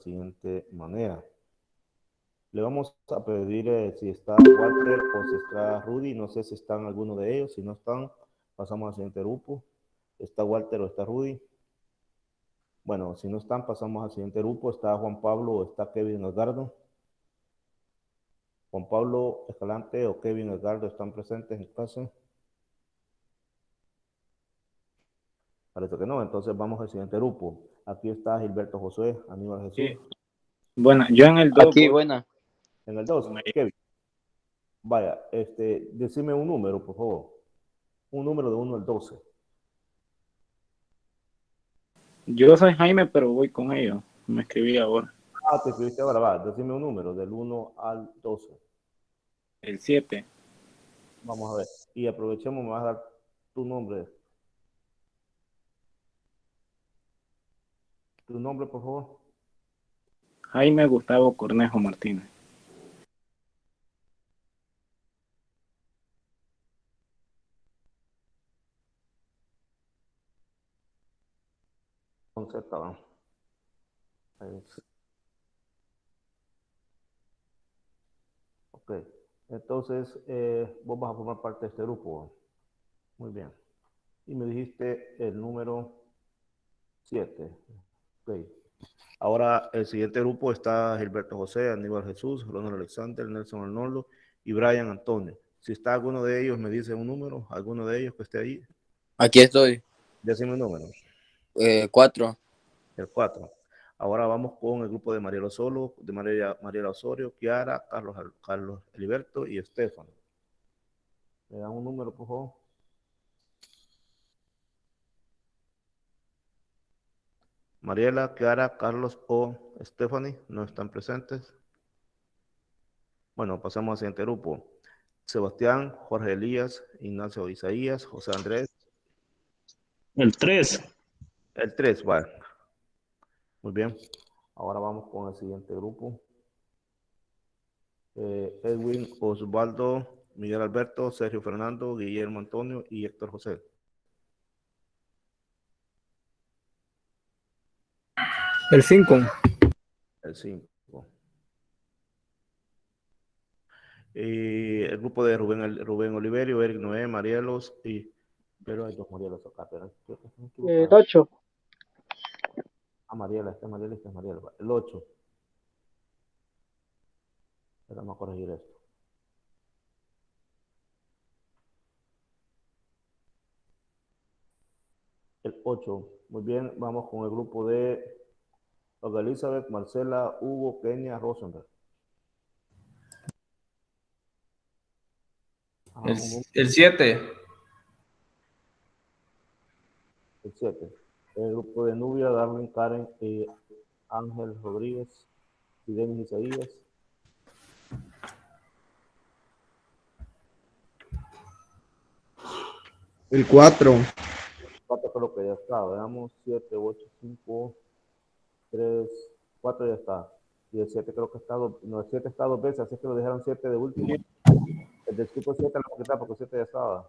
siguiente manera. Le vamos a pedir si está Walter o si está Rudy. No sé si están alguno de ellos. Si no están, pasamos al siguiente grupo. ¿Está Walter o está Rudy? Bueno, si no están, pasamos al siguiente grupo. ¿Está Juan Pablo o está Kevin Edgardo? Juan Pablo Escalante o Kevin Edgardo están presentes en clase. Parece que no. Entonces vamos al siguiente grupo. Aquí está Gilberto José, Aníbal Jesús. Bueno, yo en el 2 Aquí, voy buena. En el 2, con ellos. Kevin. Vaya, decime un número, por favor. Un número de 1 al 12. Yo soy Jaime, pero voy con ellos. Me escribí ahora. Ah, te escribiste ahora, va. Decime un número del 1 al 12. El 7. Vamos a ver. Y aprovechemos, me vas a dar tu nombre. Tu nombre, por favor. Jaime Gustavo Cornejo Martínez. Con Z, ¿va? Ahí. Ok. Entonces, vos vas a formar parte de este grupo. Muy bien. Y me dijiste el número 7. Ok. Ahora el siguiente grupo está Gilberto José, Aníbal Jesús, Ronald Alexander, Nelson Arnoldo y Brian Antonio. Si está alguno de ellos, me dice un número, alguno de ellos que esté ahí. Aquí estoy. Decime un número. 4. El 4. Ahora vamos con el grupo de Mariela Solo, de Mariela Osorio, Kiara, Carlos Heriberto y Estefano. ¿Me dan un número, por favor? Mariela, Kiara, Carlos o Stephanie no están presentes. Bueno, pasamos al siguiente grupo. Sebastián, Jorge Elías, Ignacio Isaías, José Andrés. El 3. El 3, vale. Muy bien. Ahora vamos con el siguiente grupo. Edwin, Osvaldo, Miguel Alberto, Sergio Fernando, Guillermo Antonio y Héctor José. El 5. El 5. Y el grupo de Rubén Oliverio, Eric Noé, Marielos y... Pero hay dos Marielos acá, pero El 8. Ah, Mariela, este es Mariela y este es Mariela. El 8. Vamos a corregir esto. El 8. Muy bien, vamos con el grupo de Olga Elizabeth, Marcela, Hugo, Kenia, Rosenberg. Ajá, El 7. el 7. El grupo de Nubia, Darwin, Karen y Ángel Rodríguez y Denis Isaías. El 4. 4 creo que ya está. Veamos, 7, 8, 5, 3, 4 ya está. Y el 7 creo que está, no, el 7 está 2 veces, así que lo dejaron 7 de último. El del grupo 7 lo voy a quitar porque el 7 ya estaba.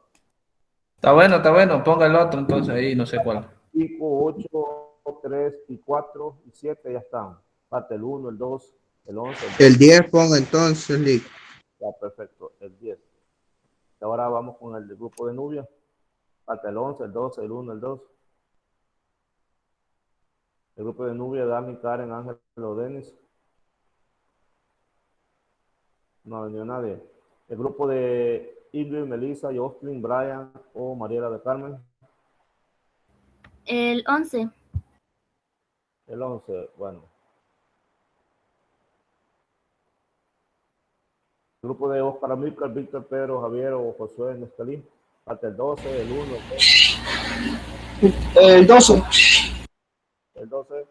Está bueno, ponga el otro entonces ahí, no sé cuál. 5, 8, 3 y 4 y 7 ya están. Parte el 1, el 2, el 11, el 12. El 10 ponga entonces, Lick. Ya, perfecto, el 10. Y ahora vamos con el grupo de Nubia. Parte el 11, el 12, el 1, el 2. El grupo de Nubia, Dani, Karen, Ángel, Denis. No ha venido nadie. El grupo de Ingrid, Melissa, Jocelyn, Brian o Mariela de Carmen. El 11. El 11, bueno. El grupo de Oscar Amílcar, Víctor, Pedro, Javier o Josué Nestalín. Parte el 12, el 1, el 2. El 12. El 12.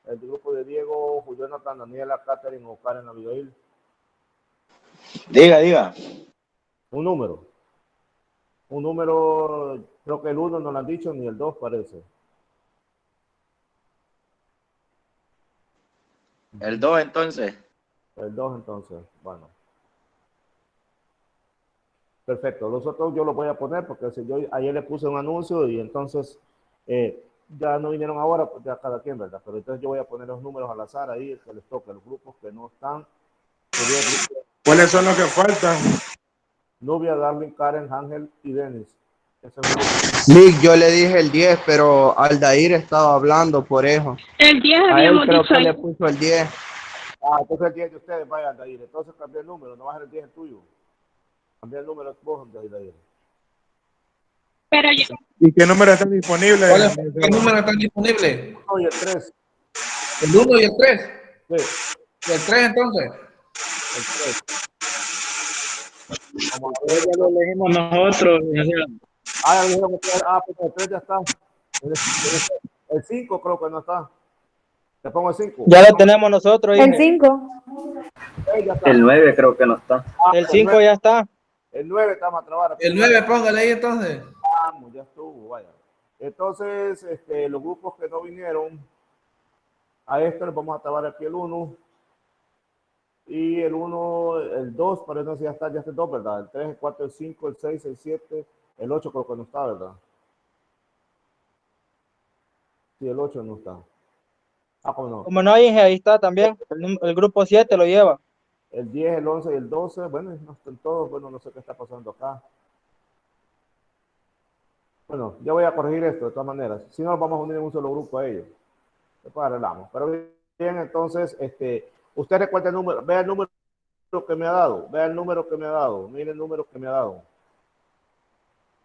El grupo de Diego, Jonathan, Daniela, Catherine o Karen Abigail. Diga. Un número. Un número, creo que el 1 no lo han dicho, ni el 2 parece. El 2 entonces. El 2 entonces, bueno. Perfecto, los otros yo los voy a poner porque si yo ayer le puse un anuncio y entonces ya no vinieron ahora, pues ya cada quien, ¿verdad? Pero entonces yo voy a poner los números al azar ahí, que les toque, los grupos que no están. ¿Cuáles son los que faltan? Nubia, Darwin, Karen, Ángel y Denis. Ese es un grupo. Lick, yo le dije el 10, pero Aldair estaba hablando por eso. El 10 A él habíamos creo dicho que ahí. le puso el 10. Ah, entonces el 10 de ustedes, vaya, Aldair. Entonces cambia el número, no va a ser el 10 el tuyo. Cambia el número vos, de Aldair. Pero yo, ¿Y qué número está disponible? ¿Qué número están disponibles? Oye, el 3. ¿El 1 y el 3? Sí, ¿El 3 entonces? el 3. Vamos a Pues ver. ya lo elegimos nosotros, licenciado. Ah, ya dijeron ustedes. Ah, pues el 3 ya está. El 5 creo que no está. Te pongo el 5. Ya lo tenemos nosotros, El dije. 5. Ya está. El 9 creo que no está. Ah, El 5 ya está. El 9 estamos a trabar. El 9, póngale ahí entonces. Vamos, ya estuvo, vaya. Entonces, los grupos que no vinieron, a esto les vamos a trabar aquí el 1. Y el 1, el 2, para eso ya está el 2, ¿verdad? El 3, el 4, el 5, el 6, el 7, el 8 creo que no está, ¿verdad? Sí, el 8 no está. Ah, ¿cómo no? Como no hay, ahí está también. El grupo 7 lo lleva. El 10, el 11 y el 12, bueno, no están todos, bueno, no sé qué está pasando acá. Bueno, ya voy a corregir esto de todas maneras. Si no, los vamos a unir en un solo grupo a ellos. Después arreglamos. Pero bien, entonces, usted recuerda el número, vea el número que me ha dado, vea el número que me ha dado, mire el número que me ha dado.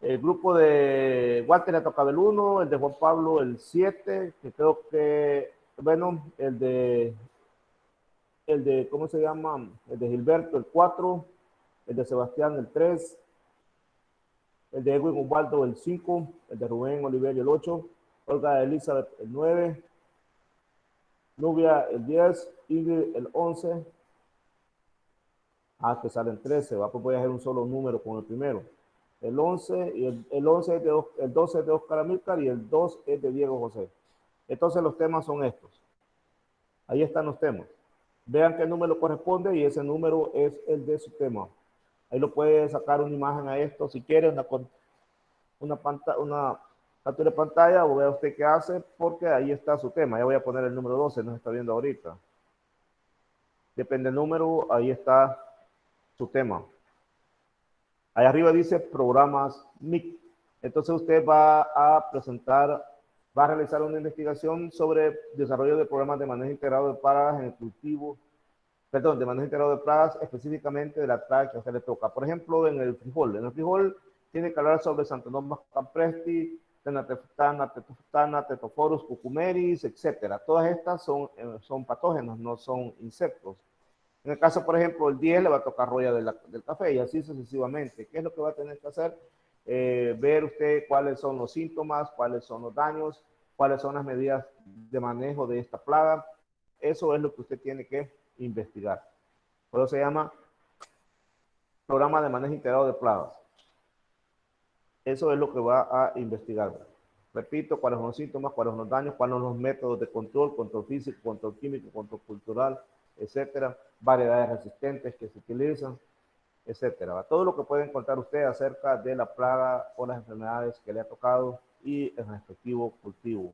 El grupo de Walter le ha tocado el 1, el de Juan Pablo el 7, que creo que, bueno, el de, ¿cómo se llama? El de Gilberto el 4, el de Sebastián el 3, el de Edwin Osvaldo el 5, el de Rubén Oliverio el 8, Olga Elizabeth el 9, Nubia el 10, Ingrid el 11. Ah, que salen 13, va, pues voy a hacer un solo número con el primero. El 11 y el 11 es de, el 12 es de Oscar Amílcar y el 2 es de Diego José. Entonces los temas son estos. Ahí están los temas. Vean qué número corresponde y ese número es el de su tema. Ahí lo puede sacar una imagen a esto si quiere, una captura de pantalla o vea usted qué hace porque ahí está su tema. Ya voy a poner el número 12, no se está viendo ahorita. Depende del número, ahí está su tema. Ahí arriba dice programas MIC. Entonces usted va a presentar, va a realizar una investigación sobre desarrollo de programas de manejo integrado de plagas en el cultivo, perdón, de manejo integrado de plagas, específicamente de la plaga que a usted le toca. Por ejemplo, en el frijol. En el frijol tiene que hablar sobre Xanthonomas campresti, Tenateftana, Tetofutana, Tetophorus, Cucumeris, etc. Todas estas son patógenos, no son insectos. En el caso, por ejemplo, el 10 le va a tocar roya del café y así sucesivamente. ¿Qué es lo que va a tener que hacer? Ver usted cuáles son los síntomas, cuáles son los daños, cuáles son las medidas de manejo de esta plaga. Eso es lo que usted tiene que investigar. Por eso se llama Programa de Manejo Integrado de Plagas. Eso es lo que va a investigar. Repito, cuáles son los síntomas, cuáles son los daños, cuáles son los métodos de control físico, control químico, control cultural, etcétera, variedades resistentes que se utilizan, etcétera. Todo lo que puede encontrar usted acerca de la plaga o las enfermedades que le ha tocado y el respectivo cultivo.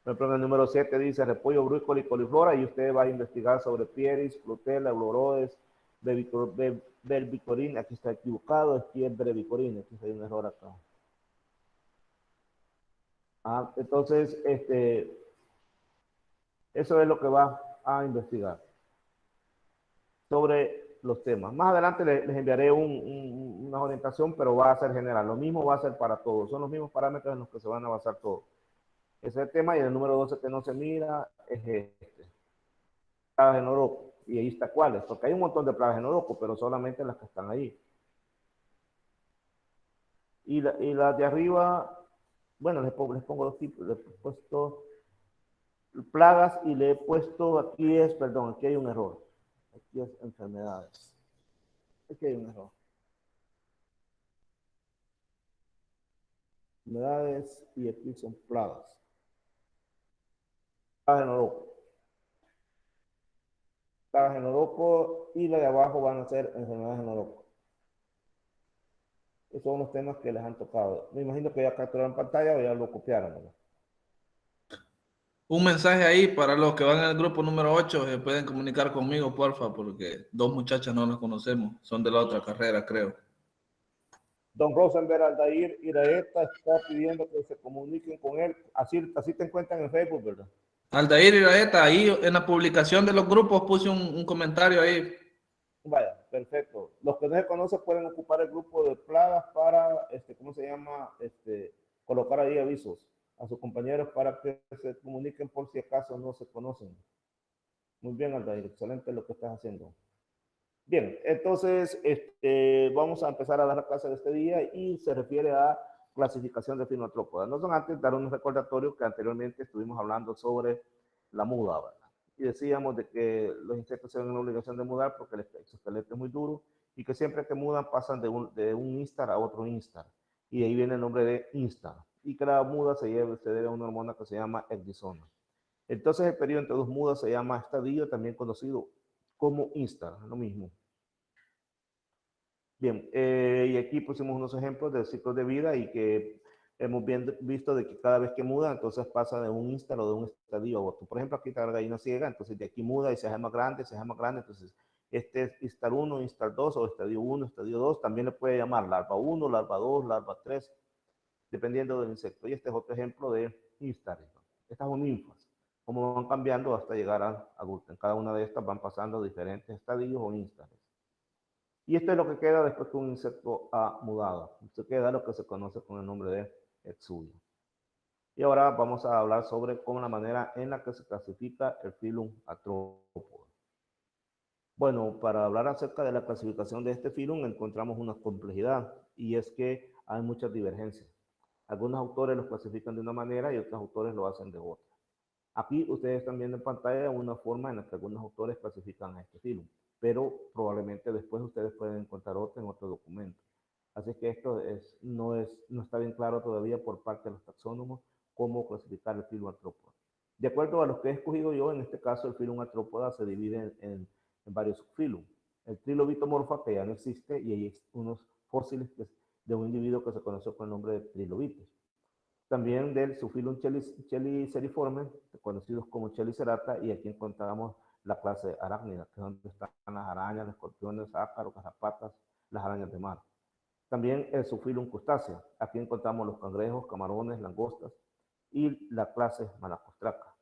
Por ejemplo, en el número 7 dice repollo, brócoli y coliflora y usted va a investigar sobre Pieris, Flutella, Eulorodes, Berbicorin, aquí está equivocado, aquí es Brevicorin, aquí hay un error acá. Entonces, eso es lo que va a investigar sobre los temas. Más adelante les enviaré una orientación, pero va a ser general. Lo mismo va a ser para todos. Son los mismos parámetros en los que se van a basar todos. Ese es el tema y el número 12 que no se mira es este. Plagas en oroco. Y ahí está cuáles, porque hay un montón de plagas en oroco, pero solamente las que están ahí. Y las de arriba, bueno, les pongo los tipos, les he puesto plagas y le he puesto, aquí hay un error. Aquí es enfermedades. Aquí hay un error. Enfermedades y aquí son plagas. Plagas en oroco. Plagas en oroco y la de abajo van a ser enfermedades en oroco. Esos son los temas que les han tocado. Me imagino que ya capturaron pantalla o ya lo copiaron, ¿verdad? Un mensaje ahí para los que van en el grupo número 8, se pueden comunicar conmigo, porfa, porque dos muchachas no las conocemos, son de la otra carrera, creo. Don Rosenberg Aldair Iraeta está pidiendo que se comuniquen con él. Así te encuentran en Facebook, ¿verdad? Aldair Iraeta, ahí en la publicación de los grupos puse un comentario ahí. Vaya, perfecto. Los que no se conocen pueden ocupar el grupo de plagas para, ¿cómo se llama? Colocar ahí avisos a sus compañeros para que se comuniquen por si acaso no se conocen. Muy bien, Aldair, excelente lo que estás haciendo. Bien, entonces vamos a empezar a dar la clase de este día y se refiere a clasificación de filoartrópodas. No son antes dar un recordatorio que anteriormente estuvimos hablando sobre la muda, ¿verdad? Y decíamos de que los insectos tienen una obligación de mudar porque el exoesqueleto es muy duro y que siempre que mudan pasan de un instar a otro instar. Y de ahí viene el nombre de instar. Y que la muda se debe a una hormona que se llama ecdisona. Entonces el periodo entre dos mudas se llama estadio, también conocido como instar, lo mismo. Bien, y aquí pusimos unos ejemplos de ciclos de vida y que hemos visto de que cada vez que muda, entonces pasa de un instar o de un estadio a otro. Por ejemplo, aquí está la gallina ciega, entonces de aquí muda y se hace más grande, entonces este es instar 1, instar 2 o estadio 1, estadio 2, también le puede llamar larva 1, larva 2, larva 3, dependiendo del insecto. Y este es otro ejemplo de instar. Estas son ninfas, como van cambiando hasta llegar a adulto. En cada una de estas van pasando diferentes estadios o instares. Y esto es lo que queda después que un insecto ha mudado. Se queda lo que se conoce con el nombre de exudio. Y ahora vamos a hablar sobre cómo la manera en la que se clasifica el filum Arthropoda. Bueno, para hablar acerca de la clasificación de este filum encontramos una complejidad y es que hay muchas divergencias. Algunos autores los clasifican de una manera y otros autores lo hacen de otra. Aquí ustedes están viendo en pantalla una forma en la que algunos autores clasifican a este filum, pero probablemente después ustedes pueden encontrar otra en otro documento. Así que esto no está bien claro todavía por parte de los taxónomos cómo clasificar el filum Arthropoda. De acuerdo a lo que he escogido yo, en este caso el filum Arthropoda se divide en varios subfilum. El Trilobitomorpha, que ya no existe, y hay unos fósiles de un individuo que se conoció con el nombre de Trilobites. También del subfilum Cheliceriforme, conocidos como Chelicerata, y aquí encontramos la clase arácnida, que es donde están las arañas, los escorpiones, ácaros, garrapatas, las arañas de mar. También el subfilum Crustácea, aquí encontramos los cangrejos, camarones, langostas, y la clase Malacostraca.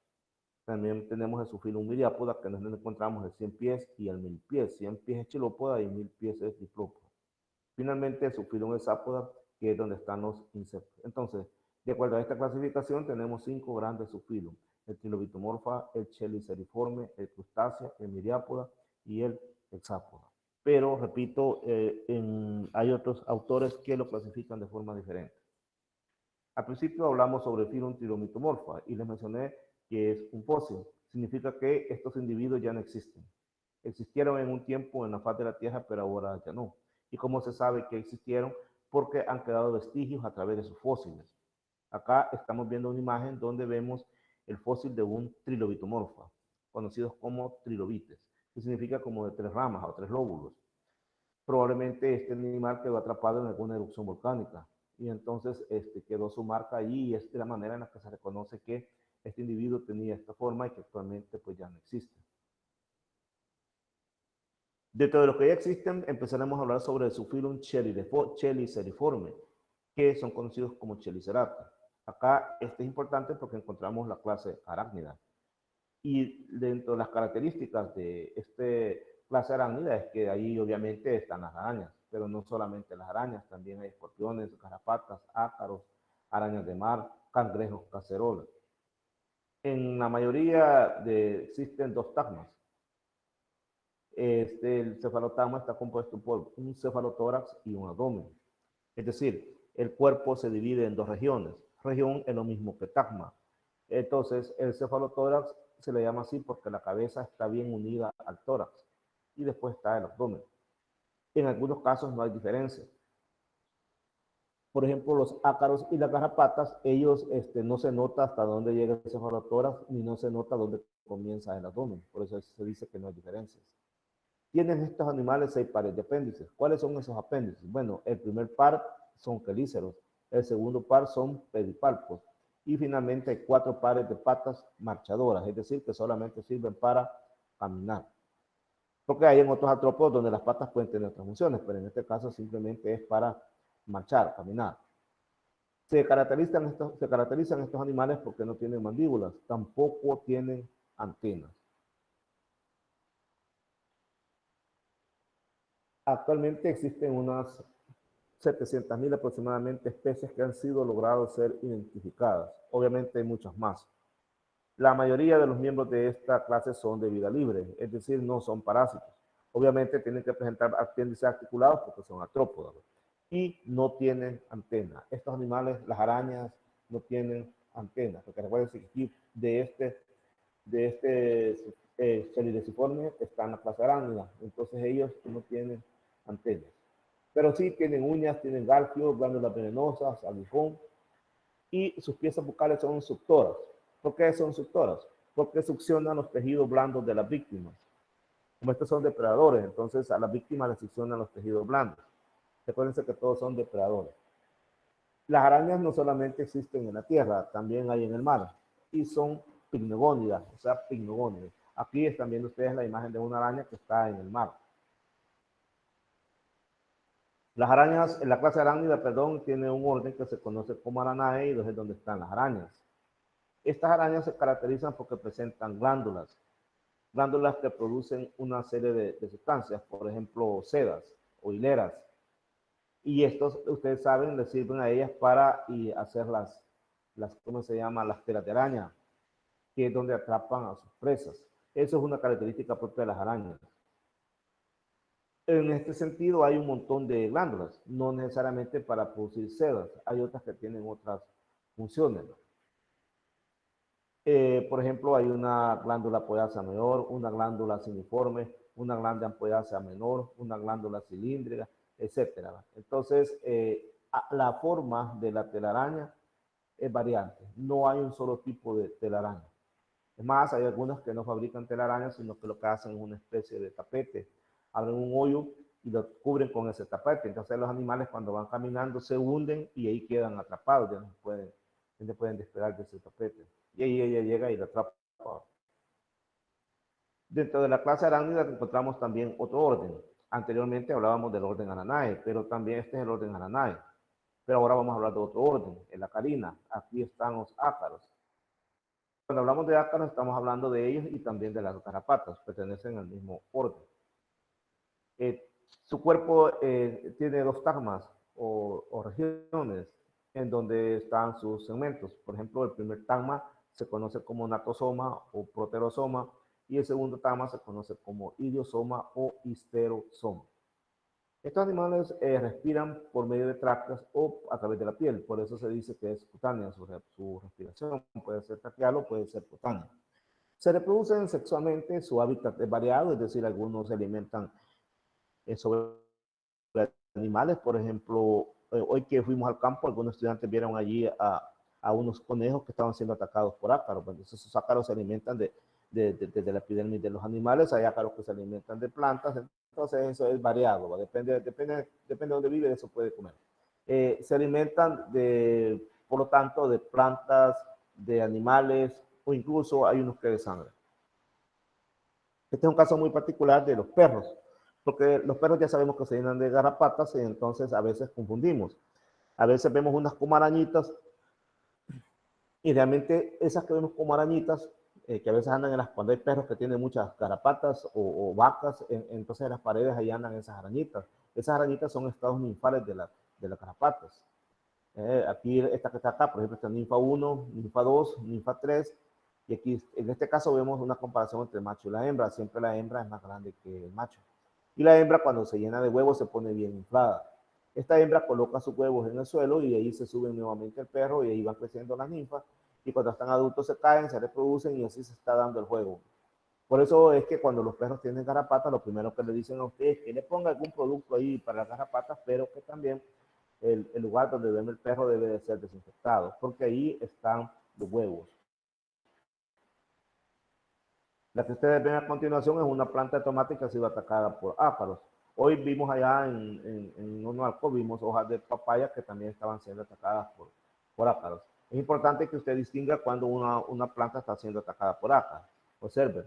También tenemos el subfilum Myriapoda, que nos encontramos el 100 pies y el 1000 pies. 100 pies es Chilópoda y 1000 pies es Diplópoda. Finalmente, el subfilum Hexápoda, que es donde están los insectos. Entonces, de acuerdo a esta clasificación, tenemos 5 grandes subfilum: el Trilobitomorpha, el Cheliceriforme, el Crustácea, el Myriapoda y el Hexápoda. Pero, repito, hay otros autores que lo clasifican de forma diferente. Al principio hablamos sobre el filum Trilobitomorpha y les mencioné que es un fósil. Significa que estos individuos ya no existen. Existieron en un tiempo en la faz de la Tierra, pero ahora ya no. ¿Y cómo se sabe que existieron? Porque han quedado vestigios a través de sus fósiles. Acá estamos viendo una imagen donde vemos el fósil de un Trilobitomorpha, conocidos como trilobites, que significa como de 3 ramas o 3 lóbulos. Probablemente este animal quedó atrapado en alguna erupción volcánica y entonces quedó su marca allí y es de la manera en la que se reconoce que este individuo tenía esta forma y que actualmente pues ya no existe. Dentro de los que ya existen, empezaremos a hablar sobre el subfilum Cheliceriforme, que son conocidos como Chelicerata. Acá este es importante porque encontramos la clase arácnida. Y dentro de las características de esta clase arácnida es que ahí obviamente están las arañas, pero no solamente las arañas, también hay escorpiones, garrapatas, ácaros, arañas de mar, cangrejos, cacerolas. En la mayoría existen 2 tagmas. El cefalotagma está compuesto por un cefalotórax y un abdomen. Es decir, el cuerpo se divide en 2 regiones. Región es lo mismo que tagma. Entonces, el cefalotórax se le llama así porque la cabeza está bien unida al tórax y después está el abdomen. En algunos casos no hay diferencia. Por ejemplo, los ácaros y las garrapatas, ellos no se nota hasta dónde llega el cefalotórax ni no se nota dónde comienza el abdomen. Por eso se dice que no hay diferencias. Tienen estos animales 6 pares de apéndices. ¿Cuáles son esos apéndices? Bueno, el primer par son quelíceros. El segundo par son pedipalpos. Y finalmente hay 4 pares de patas marchadoras, es decir, que solamente sirven para caminar. Porque hay en otros artrópodos donde las patas pueden tener otras funciones, pero en este caso simplemente es para marchar, caminar. Se caracterizan estos animales porque no tienen mandíbulas, tampoco tienen antenas. Actualmente existen unas 700.000 aproximadamente especies que han sido logradas ser identificadas. Obviamente hay muchas más. La mayoría de los miembros de esta clase son de vida libre, es decir, no son parásitos. Obviamente tienen que presentar apéndices articulados porque son artrópodos y no tienen antena. Estos animales, las arañas, no tienen antenas, porque recuerden que aquí de este Celideciforme está en la clase arácnida, entonces ellos no tienen antenas. Pero sí tienen uñas, tienen garfios, glándulas venenosas, aguijón, y sus piezas bucales son suctoras. ¿Por qué son suctoras? Porque succionan los tejidos blandos de las víctimas. Como estos son depredadores, entonces a las víctimas les succionan los tejidos blandos. Recuérdense que todos son depredadores. Las arañas no solamente existen en la tierra, también hay en el mar, y son picnogónidas, o sea, picnogónidas. Aquí están viendo ustedes la imagen de una araña que está en el mar. Las arañas, en la clase arácnida, perdón, tiene un orden que se conoce como Aranae, y es donde están las arañas. Estas arañas se caracterizan porque presentan glándulas que producen una serie de sustancias, por ejemplo, sedas o hileras. Y estos, ustedes saben, les sirven a ellas para hacer ¿cómo se llama? Las telas de araña, que es donde atrapan a sus presas. Eso es una característica propia de las arañas. En este sentido hay un montón de glándulas, no necesariamente para producir sedas, hay otras que tienen otras funciones, ¿no? Por ejemplo, hay una glándula apoyácea mayor, una glándula siniforme, una glándula apoyácea menor, una glándula cilíndrica, etcétera. Entonces, la forma de la telaraña es variante, no hay un solo tipo de telaraña. Es más, hay algunas que no fabrican telaraña, sino que lo que hacen es una especie de tapete. Abren un hoyo y lo cubren con ese tapete. Entonces los animales cuando van caminando se hunden y ahí quedan atrapados, ya no se pueden despegar de ese tapete. Y ahí ella llega y lo atrapa. Dentro de la clase arácnida encontramos también otro orden. Anteriormente hablábamos del orden Aranae, pero también este es el orden Aranae. Pero ahora vamos a hablar de otro orden, el Acarina. Aquí están los ácaros. Cuando hablamos de ácaros estamos hablando de ellos y también de las garrapatas, pertenecen al mismo orden. Su cuerpo tiene 2 tagmas o regiones en donde están sus segmentos. Por ejemplo, el primer tagma se conoce como natosoma o proterosoma y el segundo tagma se conoce como iliosoma o histerosoma. Estos animales respiran por medio de tractas o a través de la piel, por eso se dice que es cutánea su respiración, puede ser traqueal o puede ser cutánea. Se reproducen sexualmente, su hábitat es variado, es decir, algunos se alimentan sobre animales, por ejemplo, hoy que fuimos al campo, algunos estudiantes vieron allí a unos conejos que estaban siendo atacados por ácaros. Entonces esos ácaros se alimentan de la epidermis de los animales, hay ácaros que se alimentan de plantas, entonces eso es variado, ¿va? Depende de dónde vive, eso puede comer. Se alimentan por lo tanto, de plantas, de animales, o incluso hay unos que de sangre. Este es un caso muy particular de los perros, porque los perros ya sabemos que se llenan de garrapatas y entonces a veces confundimos. A veces vemos unas como arañitas y realmente esas que vemos como arañitas, que a veces andan cuando hay perros que tienen muchas garrapatas o vacas, entonces en las paredes ahí andan esas arañitas. Esas arañitas son estados ninfales de las garrapatas. Aquí, esta que está acá, por ejemplo, está ninfa 1, ninfa 2, ninfa 3, y aquí en este caso vemos una comparación entre el macho y la hembra. Siempre la hembra es más grande que el macho. Y la hembra cuando se llena de huevos se pone bien inflada. Esta hembra coloca sus huevos en el suelo y ahí se sube nuevamente el perro y ahí van creciendo las ninfas. Y cuando están adultos se caen, se reproducen y así se está dando el juego. Por eso es que cuando los perros tienen garrapatas, lo primero que le dicen a ustedes es que le ponga algún producto ahí para las garrapatas, pero que también el lugar donde duerme el perro debe de ser desinfectado, porque ahí están los huevos. La que ustedes ven a continuación es una planta de tomate que ha sido atacada por ácaros. Hoy vimos allá en un arco, vimos hojas de papaya que también estaban siendo atacadas por ácaros. Es importante que usted distinga cuando una planta está siendo atacada por ácaros. Observe.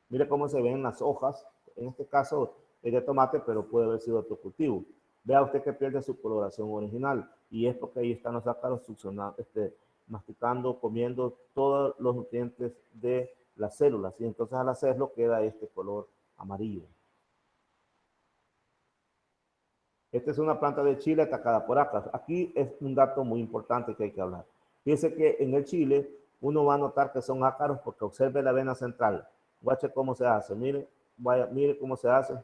Mire cómo se ven las hojas. En este caso es de tomate, pero puede haber sido otro cultivo. Vea usted que pierde su coloración original. Y es porque ahí están los ácaros succionando, masticando, comiendo todos los nutrientes de las células. Y entonces al hacerlo queda este color amarillo. Esta es una planta de chile atacada por ácaros. Aquí es un dato muy importante que hay que hablar. Fíjense que en el chile uno va a notar que son ácaros porque observe la vena central. Guache cómo se hace. Mire, mire cómo se hace.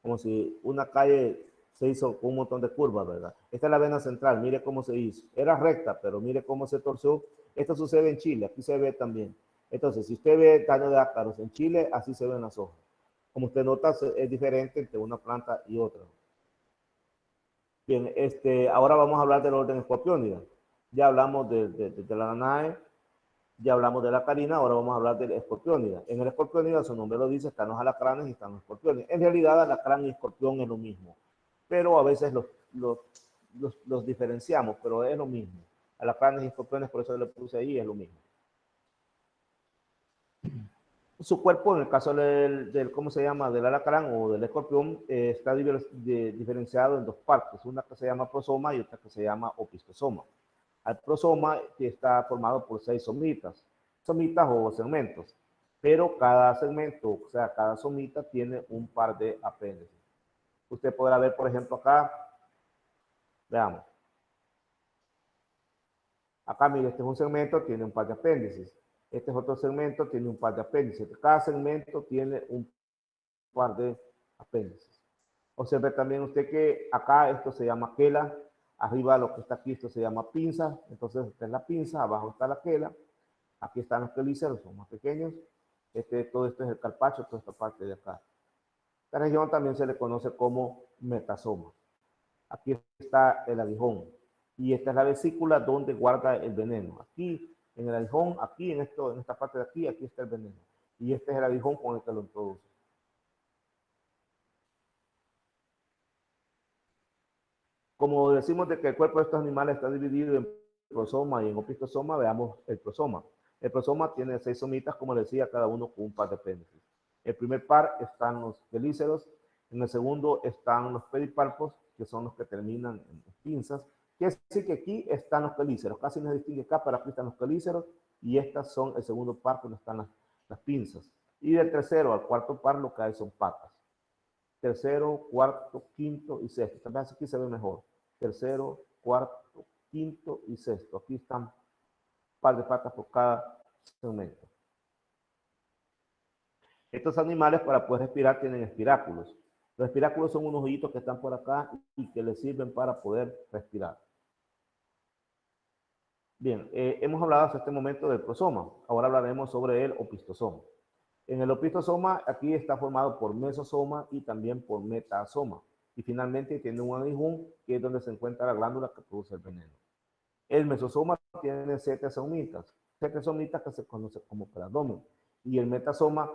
Como si una calle se hizo con un montón de curvas, ¿verdad? Esta es la vena central. Mire cómo se hizo. Era recta, pero mire cómo se torció. Esto sucede en Chile. Aquí se ve también. Entonces, si usted ve daño de ácaros en Chile, así se ven las hojas. Como usted nota, es diferente entre una planta y otra. Bien, ahora vamos a hablar del orden escorpiónida. Ya hablamos de la nanae, ya hablamos de la carina, ahora vamos a hablar del escorpiónida. En el escorpiónida, su nombre lo dice, están los alacranes y están los escorpiones. En realidad, alacrán y escorpión es lo mismo, pero a veces los diferenciamos, pero es lo mismo. Alacranes y escorpiones, por eso le puse ahí, es lo mismo. Su cuerpo, en el caso ¿cómo se llama? Del alacrán o del escorpión, está diferenciado en dos partes, una que se llama prosoma y otra que se llama opistosoma. El prosoma está formado por 6 somitas o segmentos, pero cada segmento, o sea, cada somita tiene un par de apéndices. Usted podrá ver, por ejemplo, acá, veamos. Acá, mire, este es un segmento, tiene un par de apéndices. Este es otro segmento, tiene un par de apéndices. Cada segmento tiene un par de apéndices. Observe también usted que acá esto se llama quela, arriba lo que está aquí esto se llama pinza, entonces esta es la pinza, abajo está la quela, aquí están los quelíceros, son más pequeños, todo esto es el carpacho, toda esta parte de acá. Esta región también se le conoce como metasoma. Aquí está el aguijón y esta es la vesícula donde guarda el veneno. Aquí en el aguijón, aquí en esta parte de aquí, aquí está el veneno. Y este es el aguijón con el que lo introduce. Como decimos de que el cuerpo de estos animales está dividido en prosoma y en opistosoma, veamos el prosoma. El prosoma tiene 6 somitas, como decía, cada uno con un par de apéndices. El primer par están los quelíceros, en el segundo están los pedipalpos, que son los que terminan en pinzas. Quiere decir que aquí están los quelíceros, casi no se distingue acá, pero aquí están los quelíceros, y estas son el segundo par donde están las pinzas. Y del tercero al cuarto par lo que hay son patas. Tercero, cuarto, quinto y sexto. También aquí se ve mejor. Tercero, cuarto, quinto y sexto. Aquí están un par de patas por cada segmento. Estos animales para poder respirar tienen espiráculos. Los espiráculos son unos hoyitos que están por acá y que les sirven para poder respirar. Bien, hemos hablado hasta este momento del prosoma. Ahora hablaremos sobre el opistosoma. En el opistosoma aquí está formado por mesosoma y también por metasoma. Y finalmente tiene un aguijón que es donde se encuentra la glándula que produce el veneno. El mesosoma tiene 7 somitas que se conocen como preabdomen. Y el metasoma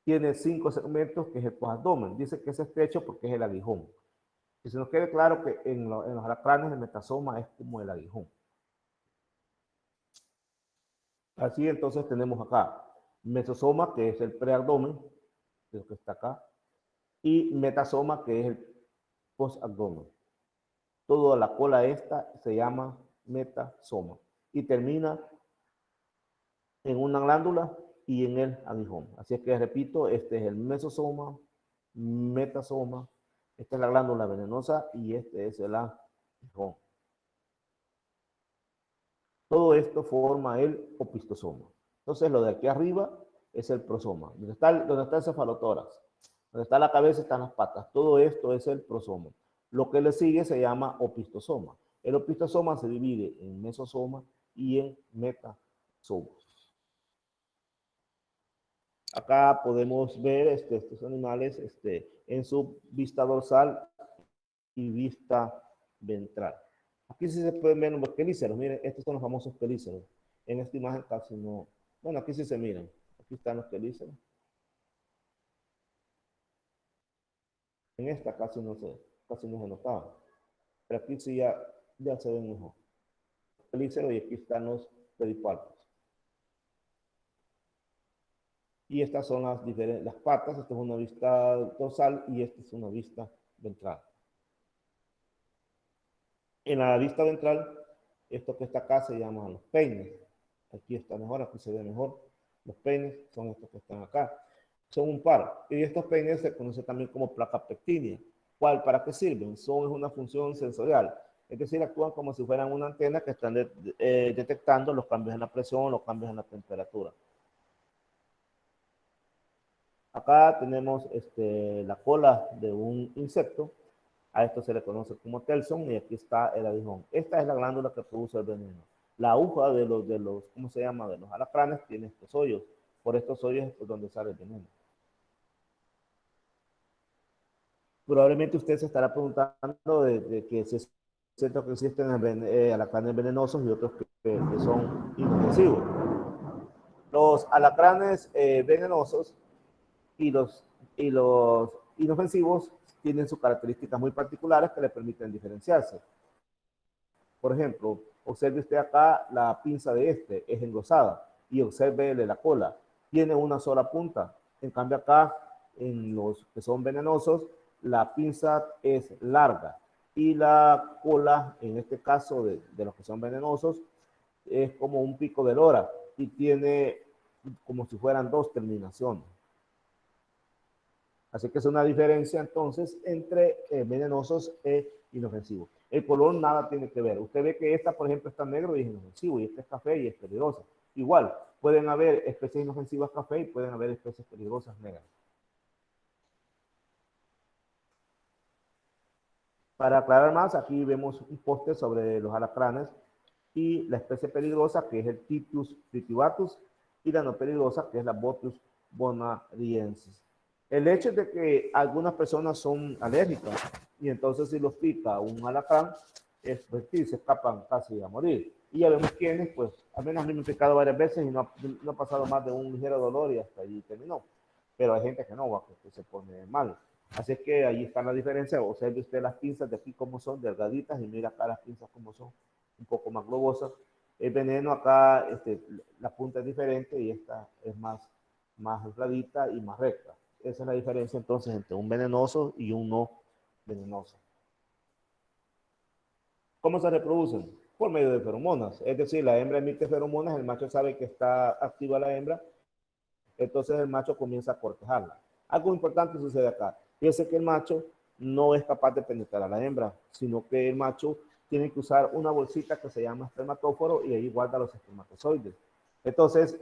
tiene 5 segmentos que es el posabdomen. Dice que es estrecho porque es el aguijón. Que se nos quede claro que en los alacranes el metasoma es como el aguijón. Así entonces tenemos acá mesosoma, que es el preabdomen, lo que está acá, y metasoma, que es el posabdomen. Toda la cola esta se llama metasoma y termina en una glándula y en el aguijón. Así es que repito, este es el mesosoma, metasoma, esta es la glándula venenosa y este es el aguijón. Todo esto forma el opistosoma. Entonces, lo de aquí arriba es el prosoma. Donde está el cefalotórax, donde está la cabeza, están las patas. Todo esto es el prosoma. Lo que le sigue se llama opistosoma. El opistosoma se divide en mesosoma y en metasoma. Acá podemos ver estos animales en su vista dorsal y vista ventral. Aquí sí se pueden ver los quelíceros. Miren, estos son los famosos quelíceros. En esta imagen casi no. Bueno, aquí sí se miran. Aquí están los quelíceros. En esta casi no se notaba. Pero aquí sí ya se ven mejor. Pelícero y aquí están los pedipalpos. Y estas son las patas. Esta es una vista dorsal y esta es una vista ventral. En la vista ventral, esto que está acá se llama los peines. Aquí está mejor, aquí se ve mejor. Los peines son estos que están acá. Son un par. Y estos peines se conocen también como placa pectínea. ¿Cuál? ¿Para qué sirven? Es una función sensorial. Es decir, actúan como si fueran una antena que están detectando los cambios en la presión, los cambios en la temperatura. Acá tenemos la cola de un insecto. A esto se le conoce como telson y aquí está el aguijón. Esta es la glándula que produce el veneno. La aguja de los ¿cómo se llama? De los alacranes tiene estos hoyos. Por estos hoyos es por donde sale el veneno. Probablemente usted se estará preguntando de que si es cierto que existen alacranes venenosos y otros que son inofensivos. Los alacranes venenosos y los inofensivos tienen sus características muy particulares que le permiten diferenciarse. Por ejemplo, observe usted acá la pinza de es engrosada y observe la cola. Tiene una sola punta. En cambio acá, en los que son venenosos, la pinza es larga y la cola, en este caso de los que son venenosos, es como un pico de lora y tiene como si fueran dos terminaciones. Así que es una diferencia entonces entre venenosos e inofensivos. El color nada tiene que ver. Usted ve que esta, por ejemplo, está negro y es inofensivo, y esta es café y es peligrosa. Igual, pueden haber especies inofensivas café y pueden haber especies peligrosas negras. Para aclarar más, aquí vemos un póster sobre los alacranes y la especie peligrosa, que es el Typhus tritivatus, y la no peligrosa, que es la Botrus bonariensis. El hecho de que algunas personas son alérgicas y entonces si los pica un alacrán, pues sí, se escapan casi a morir. Y ya vemos quiénes, pues, al menos a mí me he picado varias veces y no ha pasado más de un ligero dolor y hasta allí terminó. Pero hay gente que no, que se pone mal. Así es que ahí está la diferencia. Observe usted las pinzas de aquí como son, delgaditas, y mira acá las pinzas como son, un poco más globosas. El veneno acá, la punta es diferente y esta es más infladita y más recta. Esa es la diferencia entonces entre un venenoso y un no venenoso. ¿Cómo se reproducen? Por medio de feromonas. Es decir, la hembra emite feromonas, el macho sabe que está activa la hembra, entonces el macho comienza a cortejarla. Algo importante sucede acá. Fíjense que el macho no es capaz de penetrar a la hembra, sino que el macho tiene que usar una bolsita que se llama espermatóforo y ahí guarda los espermatozoides. Entonces,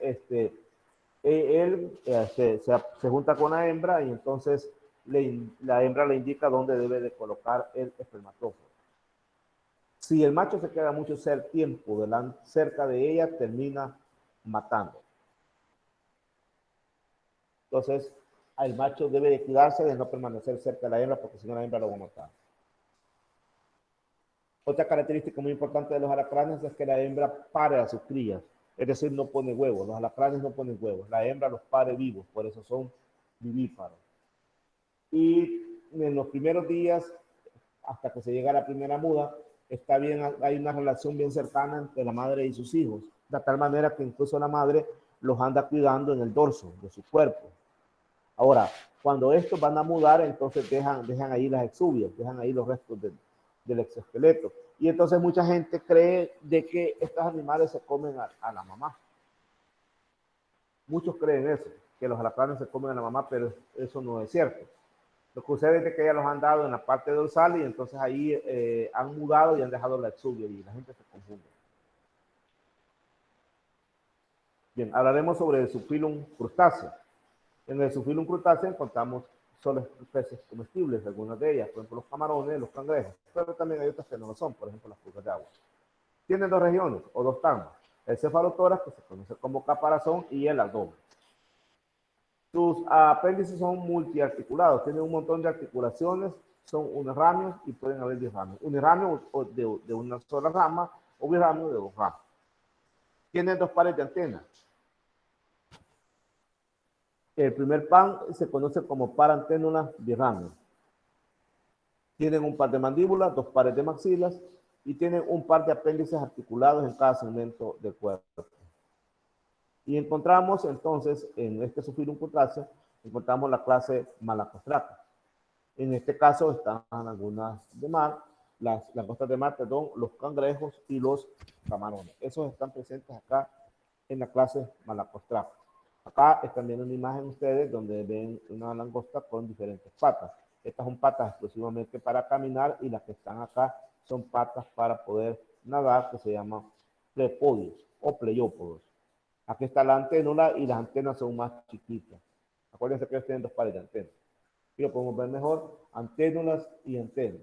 él se junta con la hembra y entonces la hembra le indica dónde debe de colocar el espermatóforo. Si el macho se queda mucho tiempo cerca de ella, termina matando. Entonces, el macho debe de cuidarse de no permanecer cerca de la hembra porque si no la hembra lo va a matar. Otra característica muy importante de los alacranes es que la hembra pare a sus crías. Es decir, no pone huevos. Los alacranes no ponen huevos. La hembra los pare vivos, por eso son vivíparos. Y en los primeros días, hasta que se llega a la primera muda, está bien, hay una relación bien cercana entre la madre y sus hijos, de tal manera que incluso la madre los anda cuidando en el dorso de su cuerpo. Ahora, cuando estos van a mudar, entonces dejan ahí las exuvias, dejan ahí los restos del exoesqueleto. Y entonces mucha gente cree de que estos animales se comen a la mamá. Muchos creen eso, que los alacranes se comen a la mamá, pero eso no es cierto. Lo que sucede es que ya los han dado en la parte dorsal y entonces ahí han mudado y han dejado la exuvia y la gente se confunde. Bien, hablaremos sobre el subfilum crustáceo. En el subfilum crustáceo encontramos solo especies comestibles, algunas de ellas, por ejemplo los camarones, los cangrejos, pero también hay otras que no lo son, por ejemplo las pulgas de agua. Tienen dos regiones o dos tamas, el cefalotórax, que se conoce como caparazón, y el abdomen. Sus apéndices son multiarticulados, tienen un montón de articulaciones, son unirramios y pueden haber birramios. Unirramio de una sola rama o birramio de dos ramas. Tienen dos pares de antenas. El primer par se conoce como par anténula birramio. Tienen un par de mandíbulas, 2 pares de maxilas y tienen un par de apéndices articulados en cada segmento del cuerpo. Y encontramos entonces en este Zoophilum cutáceo, encontramos la clase Malacostraca. En este caso están algunas de mar, las langostas de mar, perdón, los cangrejos y los camarones. Esos están presentes acá en la clase Malacostraca. Acá están viendo una imagen ustedes donde ven una langosta con diferentes patas. Estas son patas exclusivamente para caminar y las que están acá son patas para poder nadar, que se llaman prepodios o pleiópodos. Aquí está la anténula y las antenas son más chiquitas. Acuérdense que ellos tienen 2 pares de antenas. Aquí lo podemos ver mejor, anténulas y antenas.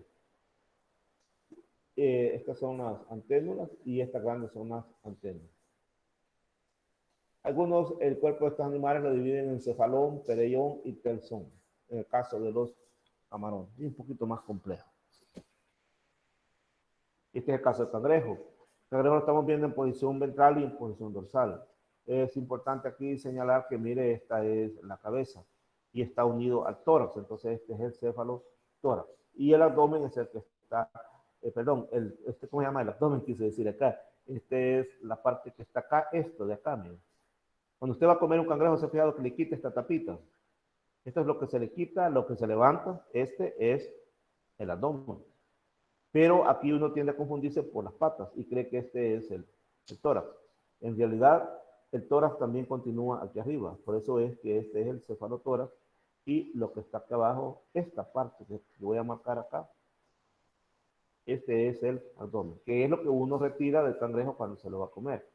Estas son las anténulas y estas grandes son las antenas. Algunos, el cuerpo de estos animales lo dividen en cefalón, perellón y telson. En el caso de los camarones, y un poquito más complejo. Este es el caso del cangrejo. El cangrejo lo estamos viendo en posición ventral y en posición dorsal. Es importante aquí señalar que, mire, esta es la cabeza y está unido al tórax. Entonces, este es el cefalotórax. Y el abdomen es el que está, ¿cómo se llama? El abdomen, quise decir acá. Este es la parte que está acá, esto de acá, mire. Cuando usted va a comer un cangrejo, se ha fijado que le quita esta tapita. Esto es lo que se le quita, lo que se levanta. Este es el abdomen. Pero aquí uno tiende a confundirse por las patas y cree que este es el tórax. En realidad, el tórax también continúa aquí arriba. Por eso es que este es el cefalotórax y lo que está aquí abajo, esta parte que voy a marcar acá, este es el abdomen, que es lo que uno retira del cangrejo cuando se lo va a comer.